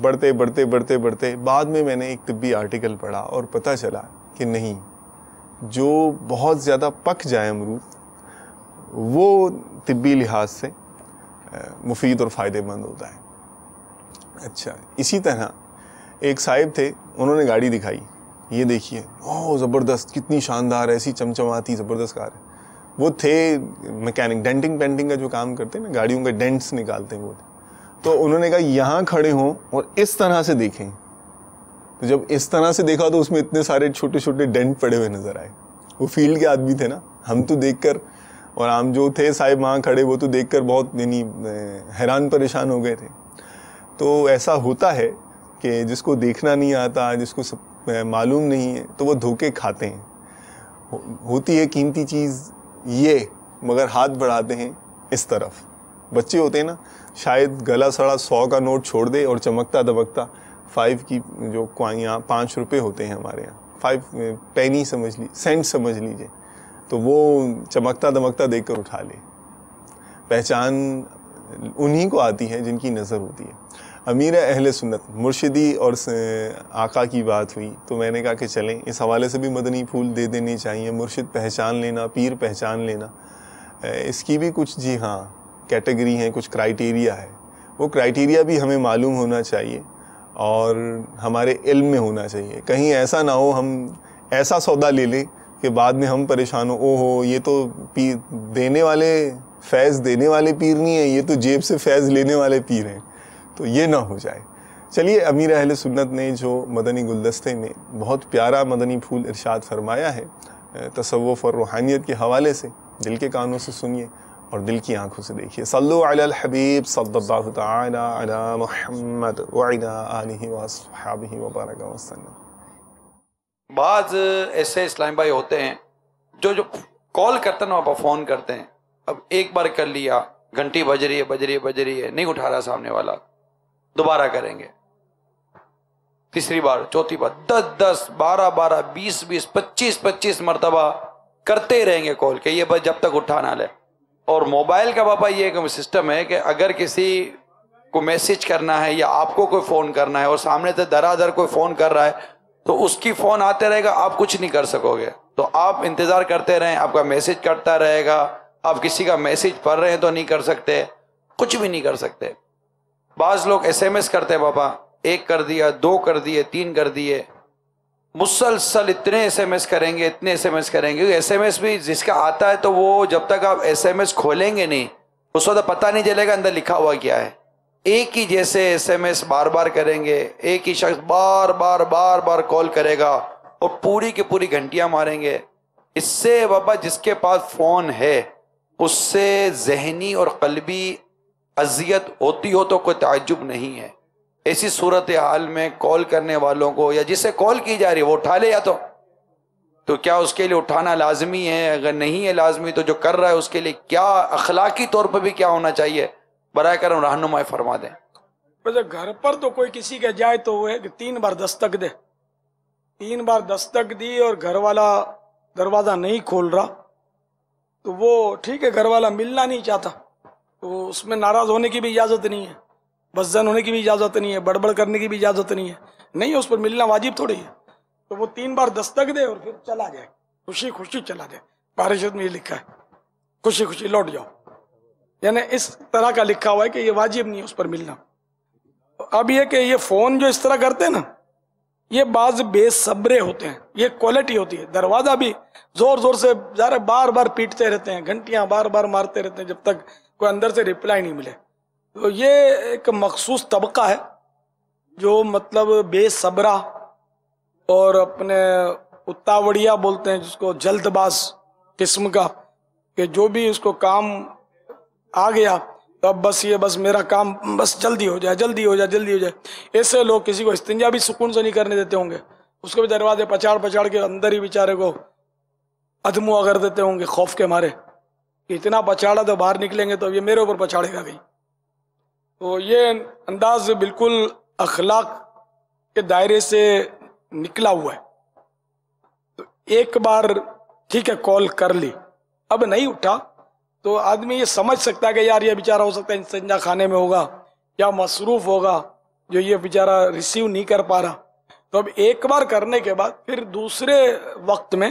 S2: بڑھتے بڑھتے بڑھتے بڑھتے بعد میں نے ایک طبی آرٹیکل پڑھا اور پتہ چلا کہ نہیں, جو بہت زیادہ پک جائے امرود وہ طبی لحاظ سے مفید اور فائدہ مند ہوتا ہے. اچھا, اسی طرح ایک صاحب تھے, انہوں نے گاڑی دکھائی, یہ دیکھیے اوہ زبردست, کتنی شاندار, ایسی چمچماتی زبردست کار ہے. وہ تھے میکینک, ڈینٹنگ پینٹنگ کا جو کام کرتے ہیں نا, گاڑیوں کے ڈینٹس نکالتے ہیں وہ. تو انہوں نے کہا یہاں کھڑے ہوں اور اس طرح سے دیکھیں. تو جب اس طرح سے دیکھا تو اس میں اتنے سارے چھوٹے چھوٹے ڈینٹ پڑے ہوئے نظر آئے. وہ فیلڈ کے آدمی تھے نا, ہم تو دیکھ کر, اور عام جو تھے صاحب وہاں کھڑے, وہ تو دیکھ کر بہت یعنی حیران پریشان ہو گئے تھے. تو ایسا ہوتا ہے کہ جس کو دیکھنا نہیں آتا, جس کو معلوم نہیں ہے, تو وہ دھوکے کھاتے ہیں. ہوتی ہے قیمتی چیز یہ, مگر ہاتھ بڑھاتے ہیں اس طرف. بچے ہوتے ہیں نا, شاید گلا سڑا 100 کا نوٹ چھوڑ دے اور چمکتا دمکتا 5 کی جو یہاں 5 روپے ہوتے ہیں ہمارے یہاں, 5 پینی سمجھ لی, سینٹ سمجھ لیجئے, تو وہ چمکتا دمکتا دیکھ کر اٹھا لے. پہچان انہی کو آتی ہے جن کی نظر ہوتی ہے. امیر اہل سنت مرشدی اور آقا کی بات ہوئی تو میں نے کہا کہ چلیں اس حوالے سے بھی مدنی پھول دے دینے چاہیے. مرشد پہچان لینا, پیر پہچان لینا, اس کی بھی کچھ جی ہاں کیٹیگری ہیں, کچھ کرائیٹیریا ہے. وہ کرائیٹیریا بھی ہمیں معلوم ہونا چاہیے اور ہمارے علم میں ہونا چاہیے. کہیں ایسا نہ ہو ہم ایسا سودا لے لیں کہ بعد میں ہم پریشان ہو, او ہو یہ تو پیر دینے والے, فیض دینے والے پیر نہیں ہیں, یہ تو جیب سے فیض لینے والے پیر ہیں. تو یہ نہ ہو جائے. چلیے, امیر اہل سنت نے جو مدنی گلدستے میں بہت پیارا مدنی پھول ارشاد فرمایا ہے تصوف اور روحانیت کے حوالے سے, دل کے کانوں سے سنیے اور دل کی آنکھوں سے دیکھیے. صلو علی الحبیب صلی اللہ تعالی علی محمد وعلی آلہ واصحابہ وبارک وسلم.
S10: بعض ایسے اسلام بھائی ہوتے ہیں جو کال کرتے ہیں نا, آپ فون کرتے ہیں, اب ایک بار کر لیا, گھنٹی بج رہی ہے, نہیں اٹھا رہا سامنے والا, دوبارہ کریں گے, تیسری بار, چوتھی بار, 10 12 20 25 مرتبہ کرتے رہیں گے کال کہ یہ بس جب تک اٹھا نہ لے. اور موبائل کا پاپا یہ ایک سسٹم ہے کہ اگر کسی کو میسج کرنا ہے یا آپ کو کوئی فون کرنا ہے اور سامنے سے درادر کوئی فون کر رہا ہے تو اس کی فون آتے رہے گا, آپ کچھ نہیں کر سکو گے. تو آپ انتظار کرتے رہیں, آپ کا میسج کرتا رہے گا. آپ کسی کا میسج پڑھ رہے ہیں تو نہیں کر سکتے, کچھ بھی نہیں کر سکتے. بعض لوگ SMS کرتے ہیں بابا, 1 کر دیا, 2 کر دیے, 3 کر دیے, مسلسل اتنے SMS کریں گے, اتنے SMS کریں گے. SMS بھی جس کا آتا ہے تو وہ جب تک آپ SMS کھولیں گے نہیں اس وقت پتہ نہیں چلے گا اندر لکھا ہوا کیا ہے. ایک ہی جیسے SMS بار بار کریں گے, ایک ہی شخص بار بار کال کرے گا اور پوری کی پوری گھنٹیاں ماریں گے. اس سے بابا جس کے پاس فون ہے اس سے ذہنی اور قلبی اذیت ہوتی ہو تو کوئی تعجب نہیں ہے. ایسی صورتحال میں کال کرنے والوں کو یا جس سے کال کی جا رہی ہے وہ اٹھا لے, یا تو کیا اس کے لیے اٹھانا لازمی ہے؟ اگر نہیں ہے لازمی تو جو کر رہا ہے اس کے لیے کیا اخلاقی طور پر بھی کیا ہونا چاہیے, برائے کرم رہنمائی فرما دیں.
S11: ویسے گھر پر تو کوئی کسی کے جائے تو وہ ہے کہ 3 بار دستک دے, 3 بار دستک دی اور گھر والا دروازہ نہیں کھول رہا تو وہ ٹھیک ہے, گھر والا ملنا نہیں چاہتا تو اس میں ناراض ہونے کی بھی اجازت نہیں ہے, بزن ہونے کی بھی اجازت نہیں ہے, بڑبڑ کرنے کی بھی اجازت نہیں ہے. نہیں, اس پر ملنا واجب تھوڑی ہے. تو وہ 3 بار دستک دے اور پھر چلا جائے, خوشی خوشی چلا جائے. پارشد میں یہ لکھا ہے خوشی خوشی لوٹ جاؤ, یعنی اس طرح کا لکھا ہوا ہے کہ یہ واجب نہیں ہے اس پر ملنا. اب یہ کہ یہ فون جو اس طرح کرتے ہیں نا, یہ بعض بے صبرے ہوتے ہیں, یہ کوالٹی ہوتی ہے. دروازہ بھی زور سے بار بار پیٹتے رہتے ہیں, گھنٹیاں بار بار مارتے رہتے ہیں جب تک کوئی اندر سے رپلائی نہیں ملے. تو یہ ایک مخصوص طبقہ ہے جو مطلب بے صبرہ اور اپنے اتاوڑیا بولتے ہیں جس کو, جلد باز قسم کا, کہ جو بھی اس کو کام آ گیا تو اب بس میرا کام بس جلدی ہو جائے. ایسے لوگ کسی کو استنجا بھی سکون سے نہیں کرنے دیتے ہوں گے, اس کو بھی دروازے پچاڑ کے اندر ہی بیچارے کو ادموا کر دیتے ہوں گے خوف کے مارے کہ اتنا پچاڑا تو باہر نکلیں گے تو یہ میرے اوپر پچاڑے گا کہیں. تو یہ انداز بالکل اخلاق کے دائرے سے نکلا ہوا ہے. تو ایک بار ٹھیک ہے کال کر لی, اب نہیں اٹھا تو آدمی یہ سمجھ سکتا ہے کہ یار یہ بیچارہ ہو سکتا ہے استنجا خانے میں ہوگا یا مصروف ہوگا جو یہ بیچارہ ریسیو نہیں کر پا رہا. تو اب ایک بار کرنے کے بعد پھر دوسرے وقت میں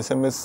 S2: SMS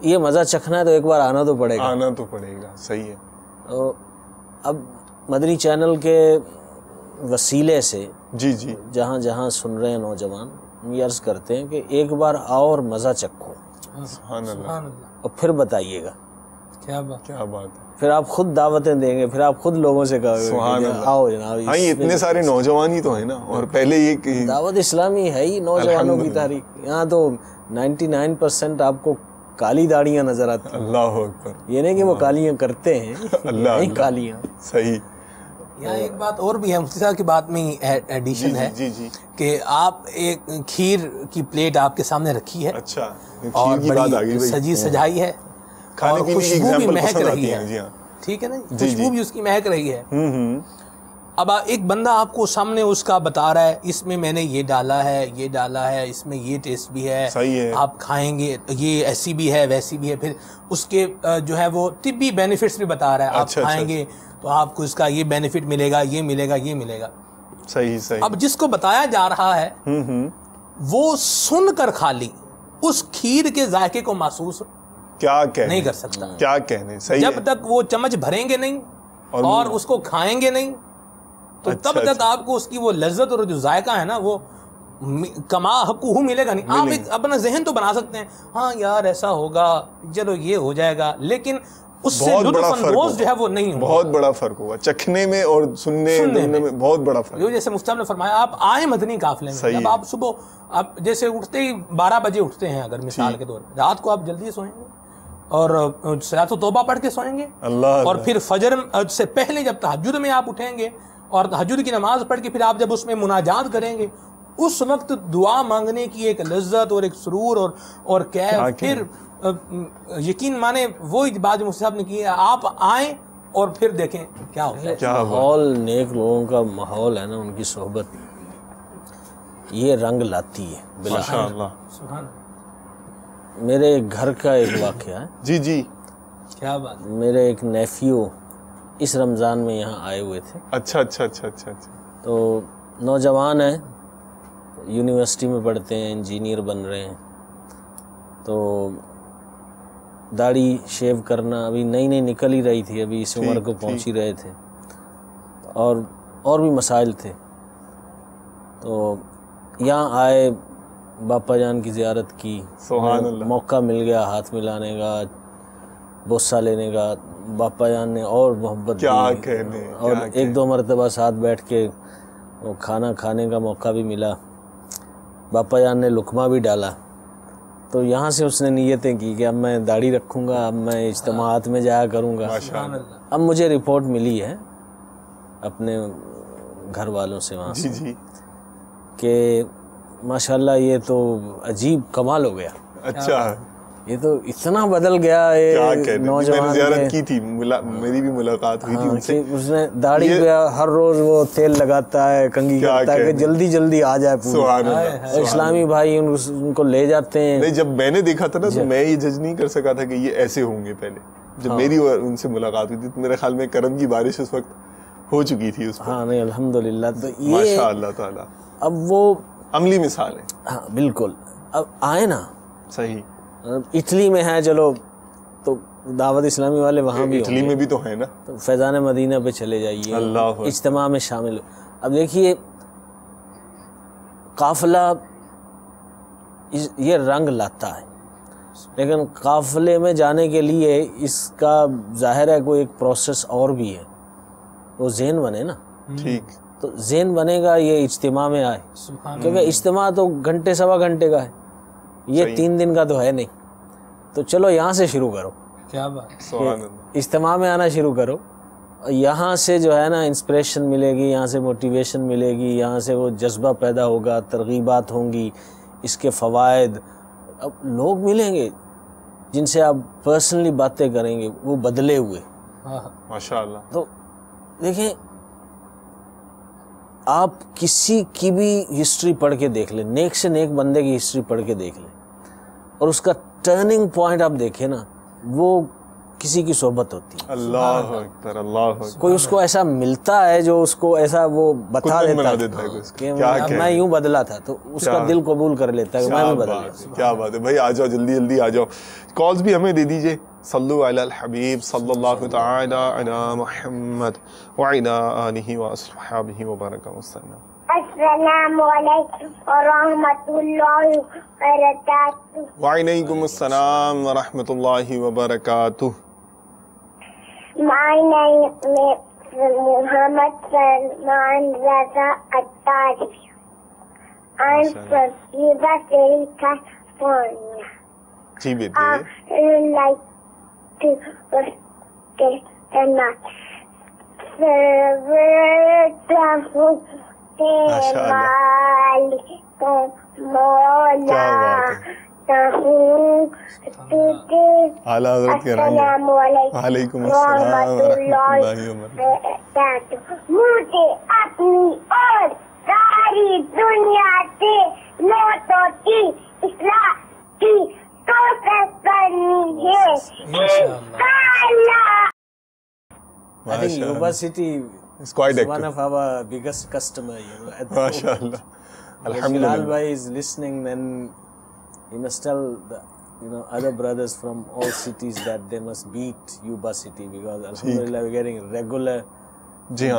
S5: یہ مزہ چکھنا ہے تو ایک بار آنا تو پڑے گا.
S2: آنا تو پڑے گا, صحیح ہے.
S5: تو اب مدنی چینل کے وسیلے سے
S2: جی جی
S5: جہاں جہاں سن رہے ہیں نوجوان, یہ عرض کرتے ہیں کہ ایک بار آؤ اور مزہ چکھو,
S2: سبحان اللہ,
S5: اور پھر بتائیے گا.
S3: کیا بات,
S2: کیا بات ہے.
S5: پھر آپ خود دعوتیں دیں گے, پھر آپ خود لوگوں سے کہو
S2: سبحان
S5: گے
S2: اللہ.
S5: آؤ جناب.
S2: ہاں یہ اتنے سارے نوجوان ہی تو ہیں نا, اور پہلے یہ
S5: دعوت اسلامی ہے ہی نوجوانوں کی تحریک. یہاں تو 99% آپ کو کالی داڑیاں نظر آتی ہیں.
S2: اللہ اکبر.
S5: یہ نہیں کہ وہ کالیاں کرتے ہیں,
S2: اللہ
S5: نہیں کالیاں.
S2: صحیح.
S3: یہاں ایک بات اور بھی ہے, مفتی صاحب کی بات میں ایڈیشن ہے
S2: جی جی
S3: کہ آپ ایک کھیر کی پلیٹ آپ کے سامنے رکھی ہے,
S2: اچھا,
S3: اور
S2: کھیر کی بات آ گئی
S3: بڑی سجی سجائی ہے, اور خوشبو بھی مہک رہی ہے.
S2: جی ہاں,
S3: ٹھیک ہے نا, خوشبو بھی اس کی مہک رہی ہے. اب ایک بندہ آپ کو سامنے اس کا بتا رہا ہے اس میں میں نے یہ ڈالا ہے, یہ ڈالا ہے, اس میں یہ ٹیسٹ بھی ہے, آپ کھائیں گے یہ ایسی بھی ہے ویسی بھی ہے, پھر اس کے جو ہے وہ طبی بینیفٹس بھی بتا رہا ہے, آپ کھائیں گے تو آپ کو اس کا یہ بینیفٹ ملے گا, یہ ملے گا, یہ ملے گا.
S2: صحیح صحیح.
S3: اب جس کو بتایا جا رہا ہے وہ سن کر خالی اس کھیر کے ذائقے کو محسوس
S2: کیا
S3: نہیں کر سکتا.
S2: کیا کہنے, صحیح.
S3: جب تک وہ چمچ بھریں گے نہیں اور اس کو کھائیں گے نہیں تو تب تک آپ کو اس کی وہ لذت اور جو ذائقہ ہے نا وہ کما حقہ ملے گا نہیں. آپ ایک اپنا ذہن تو بنا سکتے ہیں, ہاں یار ایسا ہوگا, چلو یہ ہو جائے گا, لیکن اس سے لطف اندوز جو ہے وہ نہیں ہوگا.
S2: بہت بڑا فرق ہوگا چکھنے میں اور سننے میں, بہت بڑا فرق.
S3: جیسے مفتی صاحب نے فرمایا آپ آئیں مدنی قافلے میں, جب آپ صبح آپ جیسے اٹھتے ہی 12 بجے اٹھتے ہیں اگر مثال کے طور پر, رات کو آپ جلدی سوئیں گے اور صلاۃ و توبہ پڑھ کے سوئیں گے, اور پھر فجر سے پہلے جب تہجد میں آپ اٹھیں گے اور تہجد کی نماز پڑھ کے پھر آپ جب اس میں مناجات کریں گے, اس وقت دعا مانگنے کی ایک لذت اور ایک سرور اور کیف, پھر یقین مانے وہی بات جو مفتی صاحب نے کی ہے, آپ آئیں اور پھر دیکھیں کیا ہوتا ہے.
S5: ماحول, نیک لوگوں کا ماحول ہے نا, ان کی صحبت یہ رنگ لاتی ہے.
S2: ماشاء اللہ.
S5: میرے گھر کا ایک واقعہ ہے.
S2: جی جی,
S3: کیا بات.
S5: میرے ایک نیفیو اس رمضان میں یہاں آئے ہوئے تھے.
S2: اچھا اچھا اچھا اچھا اچھا.
S5: تو نوجوان ہیں, یونیورسٹی میں پڑھتے ہیں, انجینئر بن رہے ہیں. تو داڑھی شیو کرنا ابھی نئی نئی نکل ہی رہی تھی, ابھی اس عمر کو پہنچ ہی رہے تھے, اور بھی مسائل تھے. تو یہاں آئے, باپا جان کی زیارت کی,
S2: سبحان اللہ,
S5: موقع مل گیا ہاتھ ملانے کا, بوسہ لینے کا. باپا جان نے اور محبت دی, اور ایک دو مرتبہ ساتھ بیٹھ کے وہ کھانا کھانے کا موقع بھی ملا. باپا جان نے لقمہ بھی ڈالا. تو یہاں سے اس نے نیتیں کی کہ اب میں داڑھی رکھوں گا, اب میں اجتماعات میں جایا کروں گا. اب مجھے رپورٹ ملی ہے اپنے گھر والوں سے وہاں سے کہ ماشاءاللہ یہ تو عجیب کمال ہو گیا.
S2: اچھا,
S5: یہ تو اتنا بدل گیا. نوجوان
S2: نے زیارت کی تھی, میری بھی ملاقات ہوئی تھی ان سے.
S5: اس نے داڑھی پہ ہر روز وہ تیل لگاتا ہے, کنگھی کرتا ہے کہ جلدی جلدی آ جائے پوری. اسلامی بھائی ان کو لے جاتے ہیں.
S2: نہیں, جب میں نے دیکھا تھا نا تو میں یہ جج نہیں کر سکا تھا کہ یہ ایسے ہوں گے. پہلے جب میری ان سے ملاقات ہوئی تھی تو میرے خیال میں کرم کی بارش اس وقت ہو چکی تھی اس پر.
S5: ہاں نہیں الحمدللہ. تو یہ
S2: ماشاء اللہ تعالیٰ
S5: اب وہ
S2: عملی مثال ہے.
S5: ہاں بالکل. اب آئے نا,
S2: صحیح,
S5: اٹلی میں ہے, چلو تو دعوت اسلامی والے وہاں بھی,
S2: اٹلی میں بھی تو ہے نا,
S5: تو فیضان مدینہ پہ چلے جائیے, اجتماع میں شامل. اب دیکھیے قافلہ یہ رنگ لاتا ہے, لیکن قافلے میں جانے کے لیے اس کا ظاہر ہے کوئی ایک پروسیس اور بھی ہے. وہ ذہن بنے نا,
S2: ٹھیک,
S5: تو ذہن بنے گا یہ اجتماع میں آئے, کیونکہ اجتماع تو گھنٹے سوا گھنٹے کا ہے, یہ 3 دن کا تو ہے نہیں. تو چلو یہاں سے شروع کرو,
S3: کیا بات,
S5: اجتماع میں آنا شروع کرو. یہاں سے جو ہے نا انسپریشن ملے گی, یہاں سے موٹیویشن ملے گی, یہاں سے وہ جذبہ پیدا ہوگا, ترغیبات ہوں گی, اس کے فوائد. اب لوگ ملیں گے جن سے آپ پرسنلی باتیں کریں گے, وہ بدلے ہوئے.
S2: ماشاء اللہ.
S5: تو دیکھیں, آپ کسی کی بھی ہسٹری پڑھ کے دیکھ لیں, نیک سے نیک بندے کی ہسٹری پڑھ کے دیکھ لیں, اور اس کا ٹرننگ پوائنٹ آپ دیکھیں نا, وہ کسی کی صحبت ہوتی ہے.
S2: اللہ اکبر، اللہ اکبر.
S5: کوئی اس کو ایسا ملتا ہے جو اس کو ایسا وہ بتا دیتا ہے کہ میں یوں بدلا تھا، تو اس کا دل قبول کر لیتا ہے کہ میں بھی بدل گیا.
S2: کیا بات ہے بھائی، آ جاؤ جلدی جلدی آ جاؤ. کالز بھی ہمیں دے دیجئے. صلو علی الحبیب صلی اللہ تعالی علی محمد وعلی آلہ واصحابہ وبارک وسلم.
S7: السلام علیکم ورحمۃ اللہ وبرکاتہ.
S2: وعلیکم السلام ورحمۃ اللہ وبرکاتہ.
S7: My name is Muhammad Salman Raza Attari. I'm from Yuba City, California.
S2: جی بیٹے.
S7: I would like to get a night.
S2: اعلیٰ حضرت کے
S7: السلام علیکم
S2: وعلیکم السلام ورحمۃ اللہ وبرکاتہ.
S7: مجھے اپنی اور ساری دنیا سے لوٹوں کی اصلاح کی کوشش کرنی ہے.
S5: I think Yuba City
S2: is quite
S5: one of our biggest customer.
S2: MashaAllah. Alhamdulillah.
S5: Bilal bhai is listening, then he must tell the other brothers from all cities that they must beat Yuba City, because alhamdulillah we're getting regular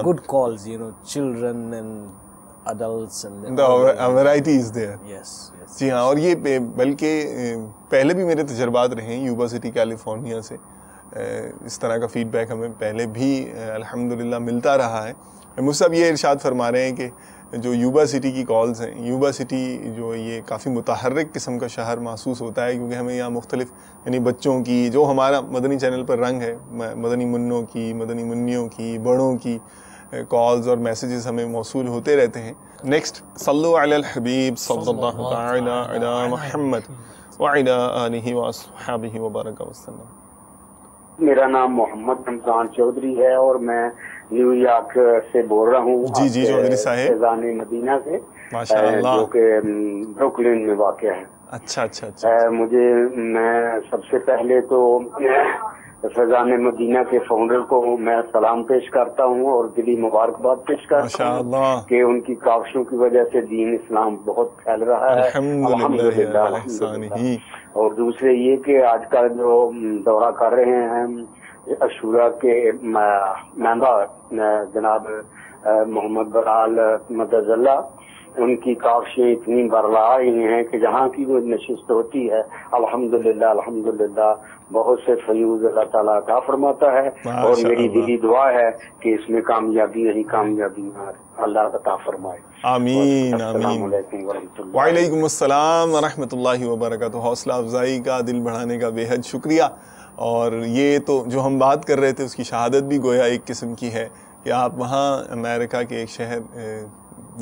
S5: good calls, children and adults and
S2: the variety is there.
S5: Yes.
S2: جی ہاں. اور یہ بلکہ پہلے بھی میرے تجربات رہے ہیں یوبا سٹی کیلیفورنیا سے. اس طرح کا فیڈ بیک ہمیں پہلے بھی الحمدللہ ملتا رہا ہے. مجھ سے اب یہ ارشاد فرما رہے ہیں کہ جو یوبا سٹی کی کالز ہیں، یوبا سٹی جو یہ کافی متحرک قسم کا شہر محسوس ہوتا ہے، کیونکہ ہمیں یہاں مختلف یعنی بچوں کی، جو ہمارا مدنی چینل پر رنگ ہے، مدنی منوں کی، مدنی منیوں کی، بڑوں کی کالز اور میسیجز ہمیں موصول ہوتے رہتے ہیں. نیکسٹ، صلو علی الحبیب صلی اللہ تعالی علی محمد وعلی آلہ واصحابہ وبارک وسلم.
S9: میرا نام محمد رمضان چودھری ہے اور میں نیو یارک سے بول رہا ہوں.
S2: جی چودھری صاحب،
S9: فیضان مدینہ سے،
S2: ماشاءاللہ،
S9: جو کہ بروکلین میں واقع ہے.
S2: اچھا.
S9: میں سب سے پہلے تو فیضان مدینہ کے فاؤنڈر کو میں سلام پیش کرتا ہوں اور دلی مبارکباد پیش کرتا ہوں کہ ان کی کاوشوں کی وجہ سے دین اسلام بہت پھیل رہا ہے الحمدللہ. اور دوسرے یہ کہ آج کل جو دورہ کر رہے ہیں عاشورہ کے ممبر جناب محمد بلال مدد اللہ، ان کی کاوشیں اتنی برلا رہی ہیں کہ جہاں کی وہ نشست ہوتی ہے الحمدللہ بہت سے فیوز اللہ تعالیٰ عطا فرماتا ہے. اور میری دلی دعا ہے کہ اس میں کامیابی اللہ عطا فرمائے.
S2: آمین.
S9: السلام علیکم ورحمۃ اللہ.
S2: وعلیکم السلام ورحمۃ اللہ وبرکاتہ. حوصلہ افزائی کا، دل بڑھانے کا بے حد شکریہ. اور یہ تو جو ہم بات کر رہے تھے اس کی شہادت بھی گویا ایک قسم کی ہے کہ آپ وہاں امریکہ کے ایک شہر،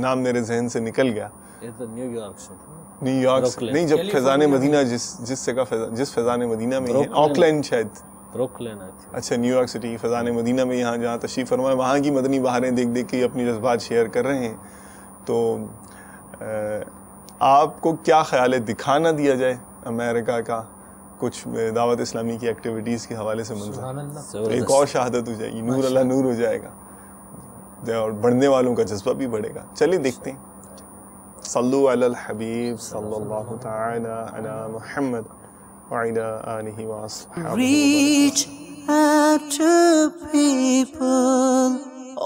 S2: نام میرے ذہن سے نکل گیا، نیو یارک سے نہیں، جب فیضان مدینہ جس فیضان مدینہ میں آکلینڈ، شاید اچھا نیو یارک سٹی کی فیضان مدینہ میں یہاں جہاں تشریف فرمائے، وہاں کی مدنی بہاریں دیکھ دیکھ کے اپنی جذبات شیئر کر رہے ہیں. تو آپ کو کیا خیال ہے دکھا نہ دیا جائے امریکہ کا کچھ دعوت اسلامی کی ایکٹیویٹیز کے حوالے سے منظر؟ تو ایک اور شہادت ہو جائے گی، نور اللہ نور ہو جائے گا اور بڑھنے والوں کا جذبہ بھی بڑھے گا. چلیے دیکھتے ہیں. صلو علی الحبیب صلی اللہ تعالی علی محمد وعلی آلہ واصحابہ.
S1: Reach out to people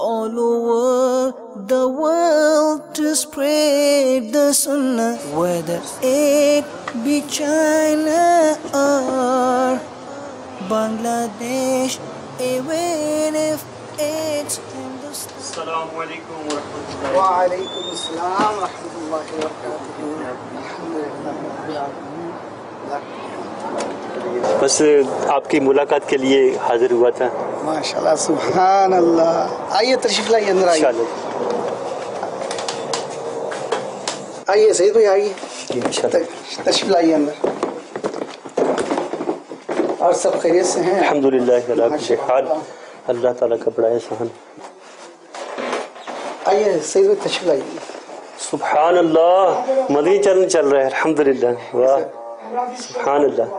S1: all over the world to spread the sunnah, whether it be China or Bangladesh, even if it's
S9: السلام علیکم ورحمۃ اللہ.
S12: وعلیکم السلام ورحمۃ اللہ وبرکاتہ.
S13: بس آپ کی ملاقات کے لیے حاضر ہوا تھا.
S12: ماشاءاللہ سبحان اللہ. آئیے تشریف لائیے اندر، آئیے آئیے سعید بھائی، آئیے تشریف لائیے اندر. اور سب خیریت سے ہیں؟
S13: الحمدللہ اللہ تعالیٰ کا بڑا احسان.
S12: آئیے سعید بھائی تشریف لائیے.
S13: سبحان اللہ، مدنی چینل چل رہا ہے الحمدللہ. واہ سبحان اللہ.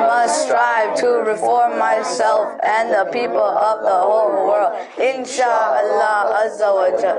S14: must strive to reform myself and the people of the whole world. Inshallah azza wa jal.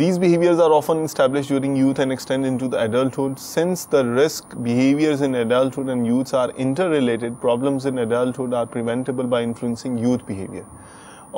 S2: These behaviors are often established during youth and extend into the adulthood. Since the risk behaviors in adulthood and youths are interrelated, problems in adulthood are preventable by influencing youth behavior.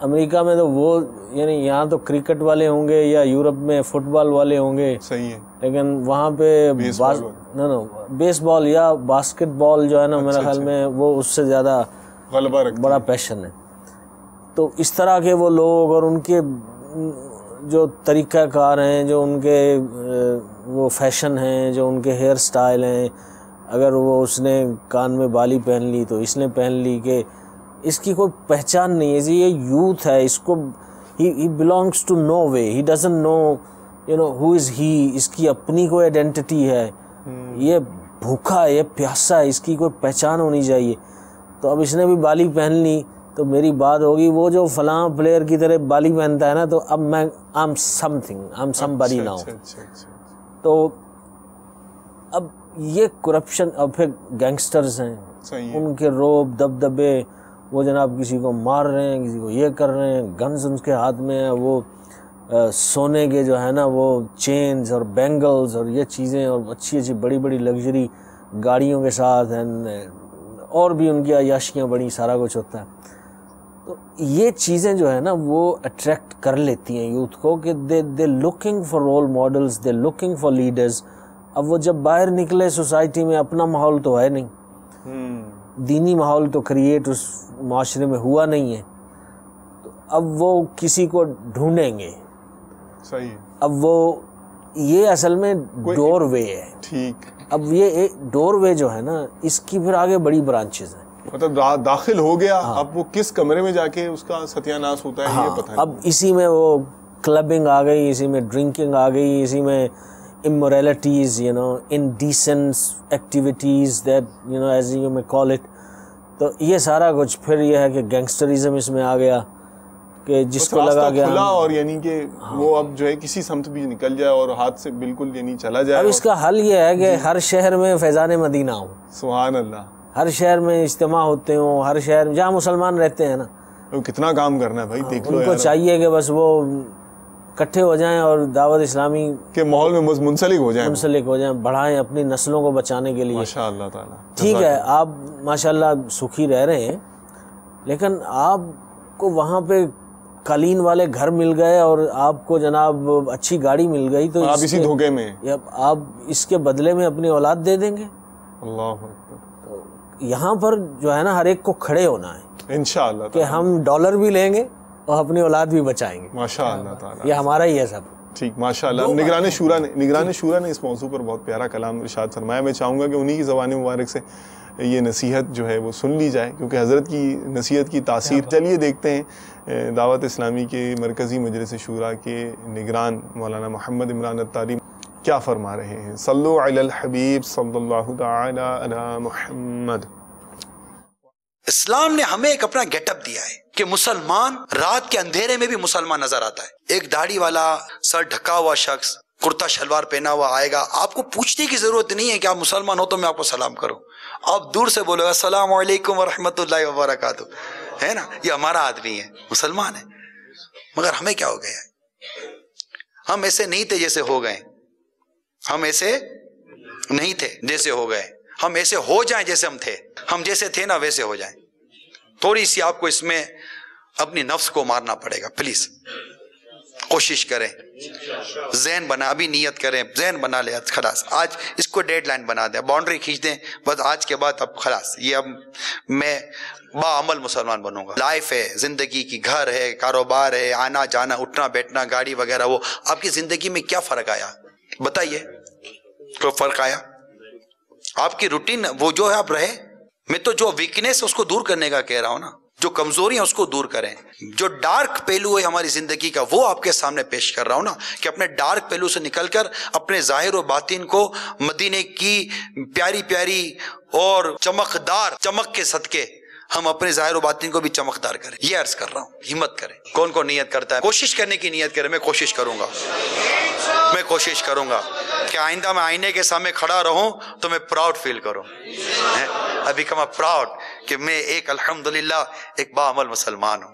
S5: امریکہ میں تو وہ یعنی یہاں تو cricket والے ہوں گے یا یورپ میں فٹ بال والے ہوں گے,
S2: صحیح ہے,
S5: لیکن وہاں پہ بیس بال یا باسکٹ بال جو ہے نا میرے خیال میں وہ اس سے زیادہ
S2: غلبہ
S5: بڑا پیشن ہے. تو اس طرح کے وہ لوگ اور ان کے جو طریقہ کار ہیں, جو ان کے وہ فیشن ہیں, جو ان کے ہیئر سٹائل ہیں, اگر وہ اس نے کان میں بالی پہن لی تو اس نے پہن لی, کہ اس کی کوئی پہچان نہیں ہے. یہ یوتھ ہے, اس کو ہی belongs to no way, he doesn't know you know who is he, اس کی اپنی کوئی آئیڈینٹی ہے, یہ بھوکا ہے, یہ پیاسا ہے, اس کی کوئی پہچان ہونی چاہیے. تو اب اس نے بھی بالی پہن لی تو میری بات ہوگی, وہ جو فلاں پلیئر کی طرح بالی پہنتا ہے نا, تو اب میں I am something, I am somebody now. تو اب یہ کرپشن, اور پھر گینگسٹرز ہیں, ان کے روب دبدبے, وہ جناب کسی کو مار رہے ہیں, کسی کو یہ کر رہے ہیں, گنز ان کے ہاتھ میں ہیں, وہ سونے کے جو ہے نا وہ چینز اور بینگلز اور یہ چیزیں, اور اچھی اچھی بڑی بڑی لگژری گاڑیوں کے ساتھ ہیں, اور بھی ان کی عیاشیاں بڑی, سارا کچھ ہوتا ہے. تو یہ چیزیں جو ہے نا وہ اٹریکٹ کر لیتی ہیں یوتھ کو, کہ they looking for role models, they looking for leaders. اب وہ جب باہر نکلے سوسائٹی میں, اپنا ماحول تو ہے نہیں, دینی ماحول تو کریٹ اس معاشرے میں ہوا نہیں ہے, تو اب وہ کسی کو ڈھونڈیں گے.
S2: صحیح.
S5: اب وہ یہ اصل میں ڈور وے ہے.
S2: ٹھیک.
S5: اب یہ ڈور وے جو ہے نا, اس کی پھر آگے بڑی برانچز ہیں.
S2: مطلب داخل ہو گیا, اب وہ کس کمرے میں جا کے اس کا ستیہ ناش ہوتا ہے یہ پتہ نہیں.
S5: اب اسی میں وہ کلبنگ آ گئی, اسی میں ڈرنکنگ آ گئی, اسی میں immoralities, you know, indecent activities that, you know, as you may call it. تو یہ سارا کچھ پھر یہ ہے کہ گینگسٹرزم اس میں آ گیا, کہ جس کو لگا گیا
S2: کھلا, اور یعنی کہ وہ اب جو ہے کسی سمت بھی نکل جائے اور ہاتھ سے بالکل یعنی چلا جائے.
S5: اب اس کا حل یہ ہے کہ ہر شہر میں فیضان مدینہ ہو.
S2: سبحان اللہ.
S5: ہر شہر میں اجتماع ہوتے ہوں, ہر شہر جہاں مسلمان رہتے ہیں نا,
S2: کتنا کام کرنا ہے بھائی, دیکھ لو.
S5: ان کو چاہیے کہ بس وہ اکٹھے ہو جائیں اور دعوت اسلامی
S2: کے ماحول میں منسلک ہو جائیں,
S5: بڑھائیں اپنی نسلوں کو بچانے کے لیے.
S2: ماشاء اللہ تعالیٰ.
S5: ٹھیک ہے, آپ ماشاءاللہ سکھی رہ رہے ہیں, لیکن آپ کو وہاں پہ قالین والے گھر مل گئے اور آپ کو جناب اچھی گاڑی مل گئی, تو
S2: آپ اسی دھوکے میں,
S5: آپ اس کے بدلے میں اپنی اولاد دے دیں گے.
S2: اللہ اکبر.
S5: تو یہاں پر جو ہے نا ہر ایک کو کھڑے ہونا ہے
S2: انشاءاللہ,
S5: کہ ہم ڈالر بھی لیں گے اور اپنی اولاد بھی بچائیں گے.
S2: ماشاء اللہ تعالیٰ.
S5: یہ ہمارا ہی ہے سب.
S2: ٹھیک, ماشاء اللہ. نگران شورا نے اس موضوع پر بہت پیارا کلام ارشاد فرمایا. میں چاہوں گا کہ انہی کی زبان مبارک سے یہ نصیحت جو ہے وہ سن لی جائے, کیونکہ حضرت کی نصیحت کی تاثیر. چلیے دیکھتے ہیں دعوت اسلامی کے مرکزی مجلس شورا کے نگران مولانا محمد عمران اتاری کیا فرما رہے ہیں. صلو علی الحبیب صلی اللہ تعالی علی محمد.
S10: اسلام نے ہمیں ایک اپنا گیٹ اپ دیا ہے کہ مسلمان رات کے اندھیرے میں بھی مسلمان نظر آتا ہے. ایک داڑھی والا سر ڈھکا ہوا شخص کرتا شلوار پہنا ہوا آئے گا, آپ کو پوچھنے کی ضرورت نہیں ہے کہ آپ مسلمان ہو تو میں آپ کو سلام کروں, آپ دور سے بولو گا السلام علیکم ورحمۃ اللہ وبرکاتہ, ہے نا, یہ ہمارا آدمی ہے, مسلمان ہے. مگر ہمیں کیا ہو گیا, ہم ایسے نہیں تھے جیسے ہو گئے, ہم ایسے نہیں تھے جیسے ہو گئے, ہم ایسے ہو جائیں جیسے ہم تھے, ہم جیسے تھے نا ویسے ہو جائیں. تھوڑی سی آپ کو اس میں اپنی نفس کو مارنا پڑے گا, پلیز کوشش کریں, ذہن بنا, ابھی نیت کریں, ذہن بنا لے, خلاص آج اس کو ڈیڈ لائن بنا دیں, باؤنڈری کھینچ دیں, بس آج کے بعد اب خلاص, یہ اب میں باعمل مسلمان بنوں گا. لائف ہے, زندگی کی, گھر ہے, کاروبار ہے, آنا جانا, اٹھنا بیٹھنا, گاڑی وغیرہ, وہ آپ کی زندگی میں کیا فرق آیا بتائیے, کوئی فرق آیا؟ آپ کی روٹین وہ جو ہے آپ رہے. میں تو جو ویکنیس اس کو دور کرنے کا کہہ رہا ہوں نا, جو کمزوریاں اس کو دور کریں, جو ڈارک پہلو ہے ہماری زندگی کا وہ آپ کے سامنے پیش کر رہا ہوں نا, کہ اپنے ڈارک پہلو سے نکل کر اپنے ظاہر و باطن کو مدینے کی پیاری پیاری اور چمکدار چمک کے صدقے ہم اپنے ظاہر و باطن کو بھی چمکدار کریں. یہ عرض کر رہا ہوں, ہمت کریں. کون کون نیت کرتا ہے, کوشش کرنے کی نیت کرے. میں کوشش کروں گا, میں کوشش کروں گا کہ آئندہ میں آئینے کے سامنے کھڑا رہوں تو میں پراؤڈ فیل کروں. I become پراؤڈ کہ میں ایک الحمدللہ ایک باعمل مسلمان ہوں.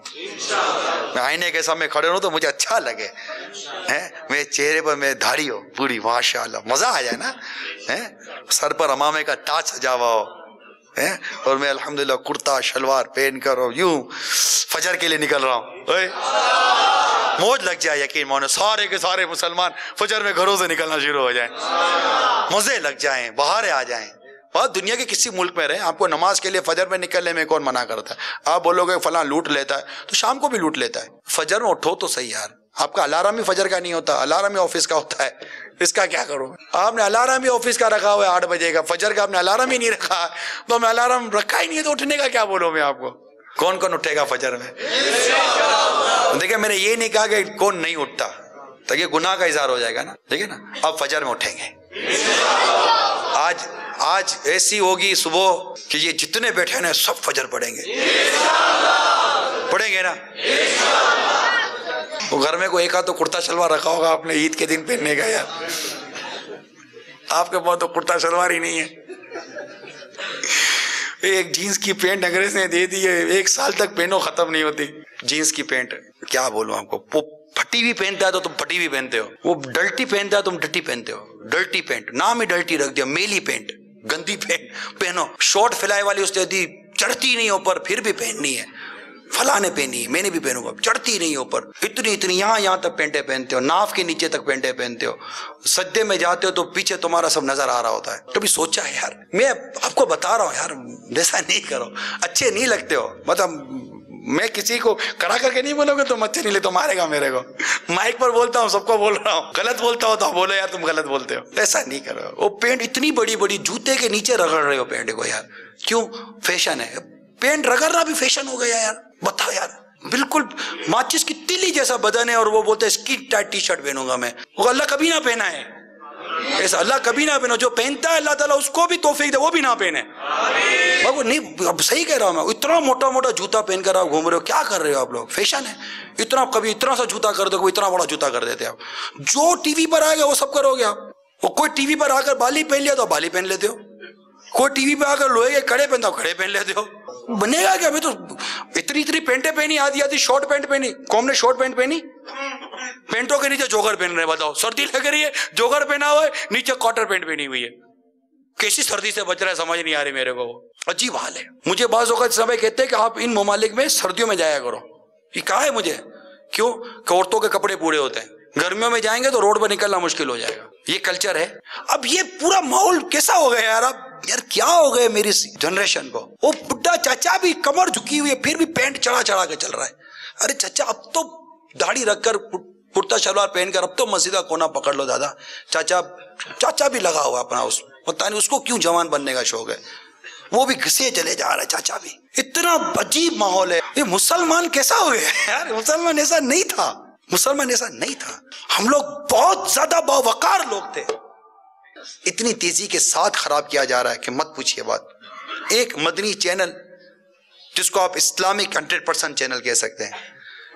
S10: میں آئینے کے سامنے کھڑے رہوں تو مجھے اچھا لگے, میرے چہرے پر میرے داڑھی ہو پوری, ماشاءاللہ, مزہ آ جائے نا, سر پر امامے کا تاج سجا ہوا ہو, اور میں الحمدللہ کرتا شلوار پہن کر اور یوں فجر کے لیے نکل رہا ہوں. موج لگ جائے یقین مانو, سارے کے سارے مسلمان فجر میں گھروں سے نکلنا شروع ہو جائیں, مزے لگ جائیں, بہاریں آ جائیں. بہت دنیا کے کسی ملک میں رہیں, آپ کو نماز کے لیے فجر میں نکلنے میں کون منع کرتا ہے؟ آپ بولو گے فلاں لوٹ لیتا ہے تو شام کو بھی لوٹ لیتا ہے. فجر میں اٹھو تو صحیح یار. آپ کا الارم ہی فجر کا نہیں ہوتا, الارم ہی آفس کا ہوتا ہے. اس کا کیا کروں؟ آپ نے الارم ہی آفس کا رکھا ہوا ہے 8 بجے کا, فجر کا آپ نے الارم ہی نہیں رکھا, تو میں الارم رکھا ہی نہیں ہے تو اٹھنے کا کیا بولوں میں آپ کو؟ کون کون اٹھے گا فجر میں؟ دیکھیں میں نے یہ نہیں کہا کہ کون نہیں اٹھتا, تاکہ گناہ کا اظہار ہو جائے گا نا. دیکھیں نا, اب فجر میں اٹھیں گے. آج ایسی ہوگی صبح کہ یہ جتنے بیٹھے ہیں سب فجر پڑھیں گے. پڑھیں گے نا؟ وہ گھر میں کوئی ایک آدھ تو کرتا شلوار رکھا ہوگا آپ نے عید کے دن پہننے کا. یار آپ کے پاس تو کرتا شلوار ہی نہیں ہے. ایک جینس کی پینٹ انگریز نے دے دی ہے, 1 سال تک پہنو ختم نہیں ہوتی. جینس کی پینٹ کیا بولوں آپ کو, وہ پھٹی بھی پہنتا ہے تو تم پھٹی بھی پہنتے ہو, وہ ڈلٹی پہنتا ہے تم ڈٹی پہنتے ہو. ڈلٹی پینٹ, نام ہی ڈلٹی رکھ دیا, میلی پینٹ, گندی پینٹ پہنو. شارٹ فلائی والی اس نے دی, چڑھتی نہیں اوپر پھر بھی پہننی ہے. فلاں نے پہنی ہے, میں نے بھی پہنوں گا, چڑھتی نہیں اوپر. اتنی یہاں تک پینٹیں پہنتے ہو, ناف کے نیچے تک پینٹیں پہنتے ہو. سجدے میں جاتے ہو تو پیچھے تمہارا سب نظر آ رہا ہوتا ہے. کبھی سوچا ہے یار, میں آپ کو بتا رہا ہوں یار, ویسا نہیں کرو, اچھے نہیں لگتے ہو. مطلب میں کسی کو کرا کر کے نہیں بولوں گے تم اچھے نہیں لے, تو مارے گا میرے کو. مائک پر بولتا ہوں, سب کو بول رہا ہوں, غلط بولتا ہو تو بولو یار تم غلط بولتے ہو. ایسا نہیں کرو. وہ پینٹ اتنی بڑی بڑی جوتے کے نیچے رگڑ رہے ہو پینٹ کو. یار کیوں؟ فیشن ہے, پینٹ رگڑنا بھی فیشن ہو گیا یار. بتا یار, بالکل ماچس کی تیلی جیسا بدن ہے اور وہ بولتے ہیں اسکن ٹائٹ ٹی شرٹ پہنوں گا میں. وہ اللہ کبھی نہ پہنا ہے ایسا, اللہ کبھی نہ پہنا. جو پہنتا ہے اللہ تعالیٰ اس کو بھی توفیق دے وہ بھی نہ پہنے. وہ نہیں, اب صحیح کہہ رہا ہوں میں. اتنا موٹا موٹا جوتا پہن کر آپ گھوم رہے ہو, کیا کر رہے ہو آپ لوگ؟ فیشن ہے. اتنا کبھی اتنا سا جوتا کر دو, کبھی اتنا بڑا جوتا کر دیتے آپ. جو ٹی وی پر آئے گا وہ سب کرو گے آپ. وہ کوئی ٹی وی پر آ کر بالی پہن لیا تو بالی پہن لیتے ہو, کوئی ٹی وی پہ آ کر لوہے کے کڑے پہنتا ہو کڑے پہن لیتے ہو. بنے گا کیا؟ ابھی تو اتنی پینٹیں پہنی, آدھی شارٹ پینٹ پہنی. قوم نے شارٹ پینٹ پہنی, پینٹوں کے نیچے جوگر پہن رہے. بتاؤ, سردی لگ رہی ہے, جوگر پہنا ہوا ہے, نیچے کاٹر پینٹ پہنی ہوئی ہے. کیسی سردی سے بچ رہا ہے سمجھ نہیں آ رہی میرے کو. عجیب حال ہے. مجھے بعض اوقات سب کہتے ہیں کہ آپ ان ممالک میں سردیوں میں جایا کرو. یہ کہا ہے مجھے, کیوں کہ عورتوں کے کپڑے پورے ہوتے ہیں, گرمیوں میں جائیں گے تو روڈ پر نکلنا مشکل ہو جائے گا. یہ کلچر ہے. اب یہ پورا ماحول کیسا ہو گیا یار. اب یار کیا ہو گئے میری جنریشن کو. وہ بڈھا چاچا بھی کمر جھکی ہوئی ہے پھر بھی پینٹ چڑھا کے چل رہا ہے. ارے چاچا اب تو داڑھی رکھ کر کرتا شلوار پہن کر اب تو مسجد کا کونا پکڑ لو. دادا چاچا بھی لگا ہوا اپنا, اس پتہ نہیں اس کو کیوں جوان بننے کا شوق ہے, وہ بھی گھسے چلے جا رہا ہے چاچا بھی. اتنا عجیب ماحول ہے. یہ مسلمان کیسا ہو گیا یار. مسلمان ایسا نہیں تھا, مسلمان ایسا نہیں تھا. ہم لوگ بہت زیادہ باوقار لوگ تھے. اتنی تیزی کے ساتھ خراب کیا جا رہا ہے کہ مت پوچھیے بات. ایک مدنی چینل جس کو آپ اسلامک 100% چینل کہہ سکتے ہیں,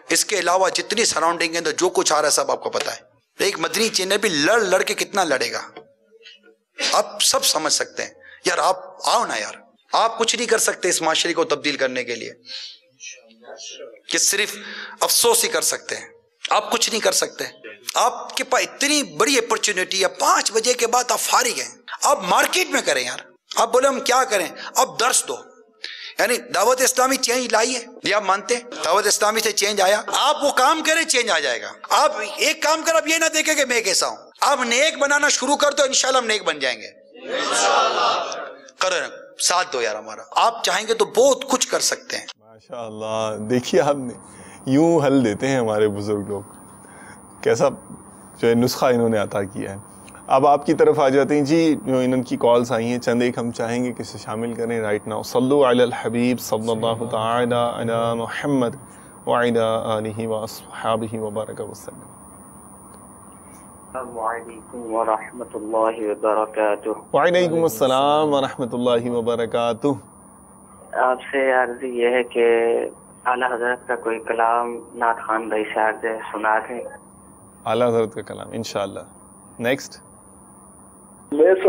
S10: اس کے علاوہ جتنی سراؤنڈنگ ہے تو جو کچھ آ رہا ہے سب آپ کو پتا ہے. ایک مدنی چینل بھی لڑ کے کتنا لڑے گا آپ سب سمجھ سکتے ہیں. یار آپ آؤ نا یار, آپ کچھ نہیں کر سکتے اس معاشرے کو تبدیل کرنے کے لیے, کہ صرف افسوس ہی کر سکتے ہیں. آپ کچھ نہیں کر سکتے. آپ کے پاس اتنی بڑی اپرچونٹی ہے, 5 بجے کے بعد آپ فارغ ہیں. آپ مارکیٹ میں کریں یار. آپ بولے ہم کیا کریں, آپ درس دو. یعنی دعوت اسلامی چینج لائی ہے, یہ آپ مانتے ہیں؟ دعوت اسلامی سے چینج آیا, آپ وہ کام کریں چینج آ جائے گا. آپ ایک کام کر, آپ یہ نہ دیکھیں کہ میں کیسا ہوں, آپ نیک بنانا شروع کر دو, انشاءاللہ ہم نیک بن جائیں گے. کرو, ساتھ دو یار ہمارا. آپ چاہیں گے تو بہت کچھ کر سکتے ہیں.
S2: ماشاءاللہ. دیکھیے آپ نے یوں حل دیتے ہیں ہمارے بزرگ لوگ, کیسا جو ہے نسخہ انہوں نے عطا کیا ہے. اب آپ کی طرف آ جاتے ہیں جی. جو ان کی کالز آئی ہیں چند ایک ہم چاہیں گے کہ اسے شامل کریں رائٹ ناؤ. صلو علی الحبیب صلی اللہ تعالی علی محمد وعلی آلہ واصحابہ وبارک وسلم.
S15: السلام علیکم ورحمۃ اللہ وبرکاتہ.
S2: وعلیکم السلام ورحمۃ اللہ وبرکاتہ.
S15: آپ سے عرض یہ ہے کہ اعلیٰ حضرت کا کوئی کلام نعت خوان بھائی صاحب سے سنا دیں.
S2: اعلیٰ حضرت کا کلام انشاءاللہ. نیکسٹ.
S16: میں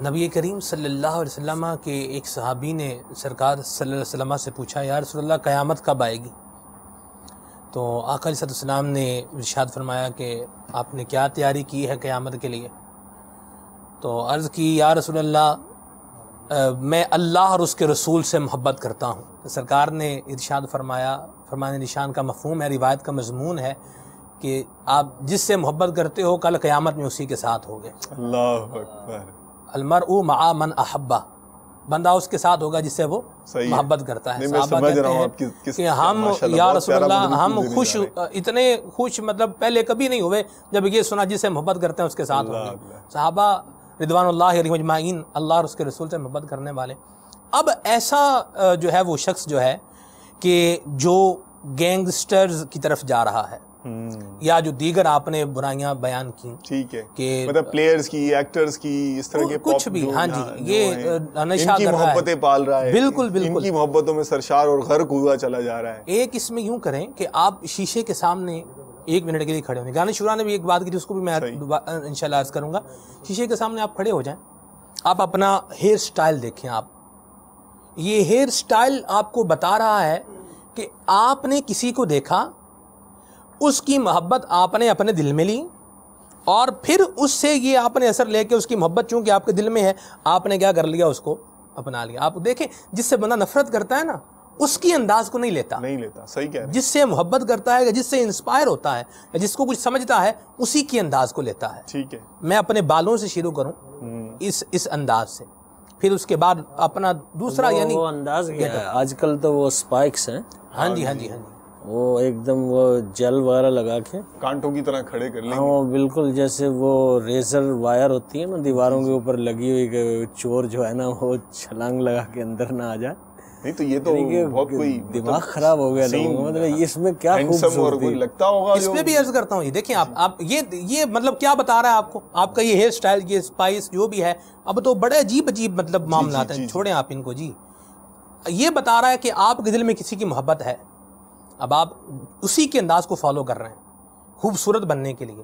S3: نبی کریم صلی اللہ علیہ وسلم کے ایک صحابی نے سرکار صلی اللہ علیہ وسلم سے پوچھا یا رسول اللہ قیامت کب آئے گی؟ تو آقا علیہ السلام نے ارشاد فرمایا کہ آپ نے کیا تیاری کی ہے قیامت کے لیے؟ تو عرض کی یا رسول اللہ میں اللہ اور اس کے رسول سے محبت کرتا ہوں. تو سرکار نے ارشاد فرمایا، فرمان نشان کا مفہوم ہے، روایت کا مضمون ہے کہ آپ جس سے محبت کرتے ہو کل قیامت میں اسی کے ساتھ ہوگے.
S2: اللہ اکبر.
S3: المرء مع من احبہ، بندہ اس کے ساتھ ہوگا جس سے وہ محبت کرتا ہے. صحابہ کہتے ہیں کہ ہم یا رسول اللہ ہم خوش، اتنے خوش مطلب پہلے کبھی نہیں ہوئے جب یہ سنا جس سے محبت کرتے ہیں اس کے ساتھ ہوگے. صحابہ رضوان اللہ علیہم اجمعین اللہ اور اس کے رسول سے محبت کرنے والے. اب ایسا جو ہے وہ شخص جو ہے کہ جو گینگسٹرز کی طرف جا رہا ہے یا جو دیگر آپ نے برائیاں بیان کی،
S2: ٹھیک ہے،
S3: کہ
S2: مطلب پلیئرز کی، ایکٹرز کی، اس طرح کے
S3: کچھ بھی، ہاں جی، یہ نشہ کر رہا ہے،
S2: محبتیں پال رہا ہے،
S3: بالکل بالکل،
S2: ان کی محبتوں میں سرشار اور غرق ہوا چلا جا رہا ہے.
S3: ایک اس میں یوں کریں کہ آپ شیشے کے سامنے 1 منٹ کے لیے کھڑے ہونے. گانے شورا نے بھی ایک بات کی تھی، اس کو بھی میں انشاءاللہ عرض کروں گا. شیشے کے سامنے آپ کھڑے ہو جائیں، آپ اپنا ہیئر سٹائل دیکھیں. آپ یہ ہیئر سٹائل آپ کو بتا رہا ہے کہ آپ نے کسی کو دیکھا، اس کی محبت آپ نے اپنے دل میں لی، اور پھر اس سے یہ آپ نے اثر لے کے اس کی محبت چونکہ آپ کے دل میں ہے آپ نے کیا کر لیا، اس کو اپنا لیا. آپ دیکھیں جس سے بندہ نفرت کرتا ہے نا اس کی انداز کو نہیں لیتا،
S2: صحیح کہہ رہے ہیں.
S3: جس سے محبت کرتا ہے، جس سے انسپائر ہوتا ہے، جس کو کچھ سمجھتا ہے اسی کی انداز کو لیتا ہے.
S2: ٹھیک ہے،
S3: میں اپنے بالوں سے شروع کروں اس انداز سے، پھر اس کے بعد اپنا دوسرا یعنی
S5: وہ انداز کیا ہے آج کل تو وہ سپائکس ہیں.
S3: ہاں جی ہاں جی ہاں جی،
S5: وہ ایک دم وہ جیل وغیرہ لگا کے
S2: کانٹوں کی طرح کھڑے کر لیں.
S5: ہاں وہ بالکل جیسے وہ ریزر وائر ہوتی ہے نا دیواروں کے اوپر لگی ہوئی کہ چور جو ہے نا وہ چھلانگ لگا کے اندر نہ آ جائے.
S2: نہیں تو یہ تو بہت کوئی
S5: دماغ خراب ہو گیا لوگوں کا. مطلب اس میں کیا خوبصورتی
S2: لگتا ہوگا.
S3: اس میں بھی عرض کرتا ہوں، یہ دیکھیں آپ یہ مطلب کیا بتا رہا ہے آپ کو، آپ کا یہ ہیئر سٹائل، یہ اسپائس جو بھی ہے، اب تو بڑے عجیب مطلب معاملات ہیں، چھوڑیں آپ ان کو. جی یہ بتا رہا ہے کہ آپ کے دل میں کسی کی محبت ہے، اب آپ اسی کے انداز کو فالو کر رہے ہیں خوبصورت بننے کے لیے.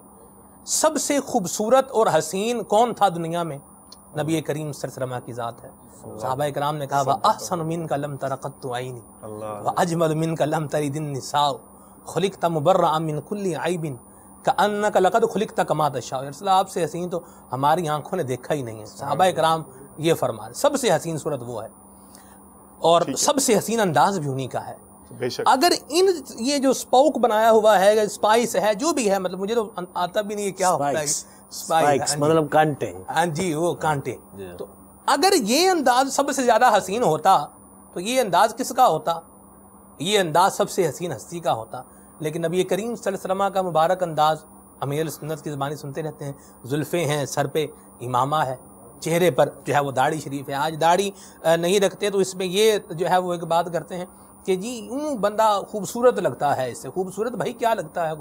S3: سب سے خوبصورت اور حسین کون تھا دنیا میں؟ نبی کریم صلی اللہ علیہ وسلم کی ذات ہے. صحابہ کرام نے کہا وَأَحْسَنُ مِنْكَ لَمْ تَرَ قَطُّ عَيْنِي وَأَجْمَلُ مِنْكَ لَمْ تَلِدِ النِّسَاءُ خُلِقْتَ مُبَرَّأً مِنْ كُلِّ عَيْبٍ كَأَنَّكَ لَقَدْ خُلِقْتَ كَمَا تَشَاءُ. یا رسول اللہ آپ سے حسین تو ہماری آنکھوں نے دیکھا ہی نہیں ہے. صحابہ کرام یہ فرما رہے سب سے حسین صورت وہ ہے، اور سب سے حسین انداز بھی انہی کا ہے. اگر یہ جو سپوک بنایا ہوا ہے، اسپائس ہے، جو بھی ہے، مطلب مجھے تو آتا بھی نہیں ہے کیا ہوتا ہے
S5: سپائکس، مطلب کانٹے.
S3: ہاں جی وہ کانٹے. تو اگر یہ انداز سب سے زیادہ حسین ہوتا تو یہ انداز کس کا ہوتا؟ یہ انداز سب سے حسین ہستی کا ہوتا. لیکن نبی کریم صلی اللہ علیہ وسلم کا مبارک انداز امیر سنت کی زبانی سنتے رہتے ہیں. زلفیں ہیں، سر پہ امامہ ہے، چہرے پر جو ہے وہ داڑھی شریف ہے. آج داڑھی نہیں رکھتے تو اس میں یہ جو ہے وہ ایک بات کرتے ہیں کہ جی یوں بندہ خوبصورت لگتا ہے. اس سے خوبصورت بھائی کیا لگتا ہے؟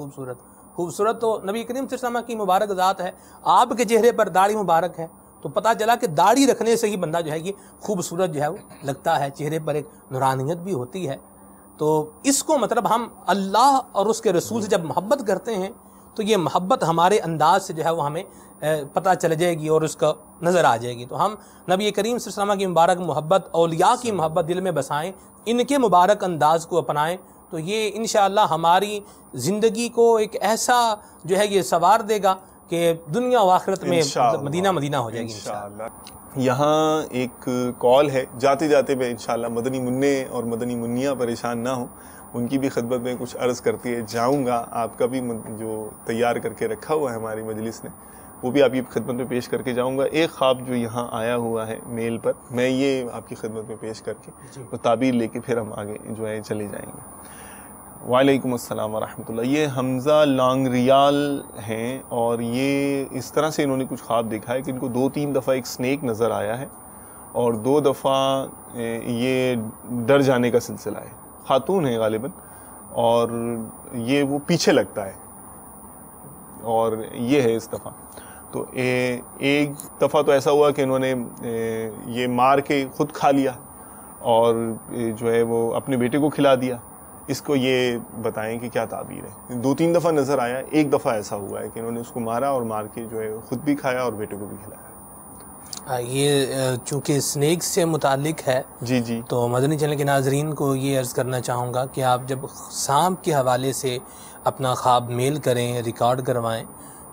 S3: خوبصورت تو نبی کریم صلی اللہ علیہ وسلم کی مبارک ذات ہے. آپ کے چہرے پر داڑھی مبارک ہے تو پتہ چلا کہ داڑھی رکھنے سے ہی بندہ جو ہے یہ خوبصورت جو ہے وہ لگتا ہے. چہرے پر ایک نورانیت بھی ہوتی ہے. تو اس کو مطلب ہم اللہ اور اس کے رسول سے جب محبت کرتے ہیں تو یہ محبت ہمارے انداز سے جو ہے وہ ہمیں پتہ چل جائے گی اور اس کا نظر آ جائے گی. تو ہم نبی کریم صلی اللہ علیہ وسلم کی مبارک محبت، اولیاء کی محبت دل میں بسائیں، ان کے مبارک انداز کو اپنائیں، تو یہ انشاءاللہ ہماری زندگی کو ایک ایسا جو ہے یہ سوار دے گا کہ دنیا و آخرت میں مدینہ مدینہ ہو جائے گی انشاءاللہ.
S2: یہاں ایک کال ہے، جاتے جاتے میں انشاءاللہ مدنی منع اور مدنی منیا پریشان نہ ہوں، ان کی بھی خدمت میں کچھ عرض کرتی ہے جاؤں گا. آپ کا بھی جو تیار کر کے رکھا ہوا ہے ہماری مجلس نے وہ بھی آپ کی خدمت میں پیش کر کے جاؤں گا. ایک خواب جو یہاں آیا ہوا ہے میل پر، میں یہ آپ کی خدمت میں پیش کر کے وہ تعبیر لے کے پھر ہم آگے جو ہے چلے جائیں گے. وعلیکم السلام ورحمۃ اللہ. یہ حمزہ لانگریال ہیں اور یہ اس طرح سے انہوں نے کچھ خواب دیکھا ہے کہ ان کو 2-3 دفعہ ایک سنیک نظر آیا ہے اور 2 دفعہ یہ ڈر جانے کا سلسلہ ہے. خاتون ہے غالباً اور یہ وہ پیچھے لگتا ہے اور یہ ہے اس دفعہ. تو ایک دفعہ تو ایسا ہوا کہ انہوں نے یہ مار کے خود کھا لیا اور جو ہے وہ اپنے بیٹے کو کھلا دیا. اس کو یہ بتائیں کہ کیا تعبیر ہے. 2-3 دفعہ نظر آیا، ایک دفعہ ایسا ہوا ہے کہ انہوں نے اس کو مارا اور مار کے جو ہے خود بھی کھایا اور بیٹے کو بھی کھلایا.
S3: یہ چونکہ سنیک سے متعلق ہے
S2: جی جی، تو
S3: مدنی چینل کے ناظرین کو یہ عرض کرنا چاہوں گا کہ آپ جب سانپ کے حوالے سے اپنا خواب میل کریں، ریکارڈ کروائیں،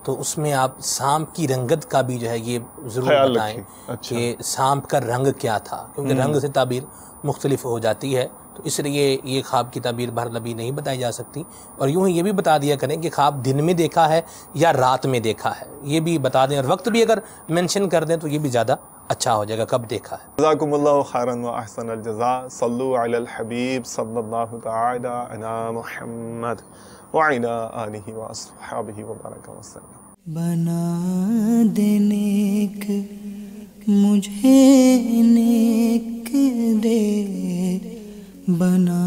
S3: تو اس میں آپ سانپ کی رنگت کا بھی جو ہے یہ ضرور بتائیں کہ سانپ کا رنگ کیا تھا، کیونکہ رنگ سے تعبیر مختلف ہو جاتی ہے، تو اس لیے یہ خواب کی تعبیر بہرحال ابھی نہیں بتائی جا سکتی. اور یوں ہی یہ بھی بتا دیا کریں کہ خواب دن میں دیکھا ہے یا رات میں دیکھا ہے، یہ بھی بتا دیں، اور وقت بھی اگر مینشن کر دیں تو یہ بھی زیادہ اچھا ہو جائے گا کب دیکھا ہے.
S2: جزاکم اللہ خیرا و احسن الجزاء. صلو علی الحبیب صلی اللہ تعالی علی محمد وعلی آلہ واصحابہ وبارک وسلم.
S17: بنا دے نیک مجھے نیک دے بنا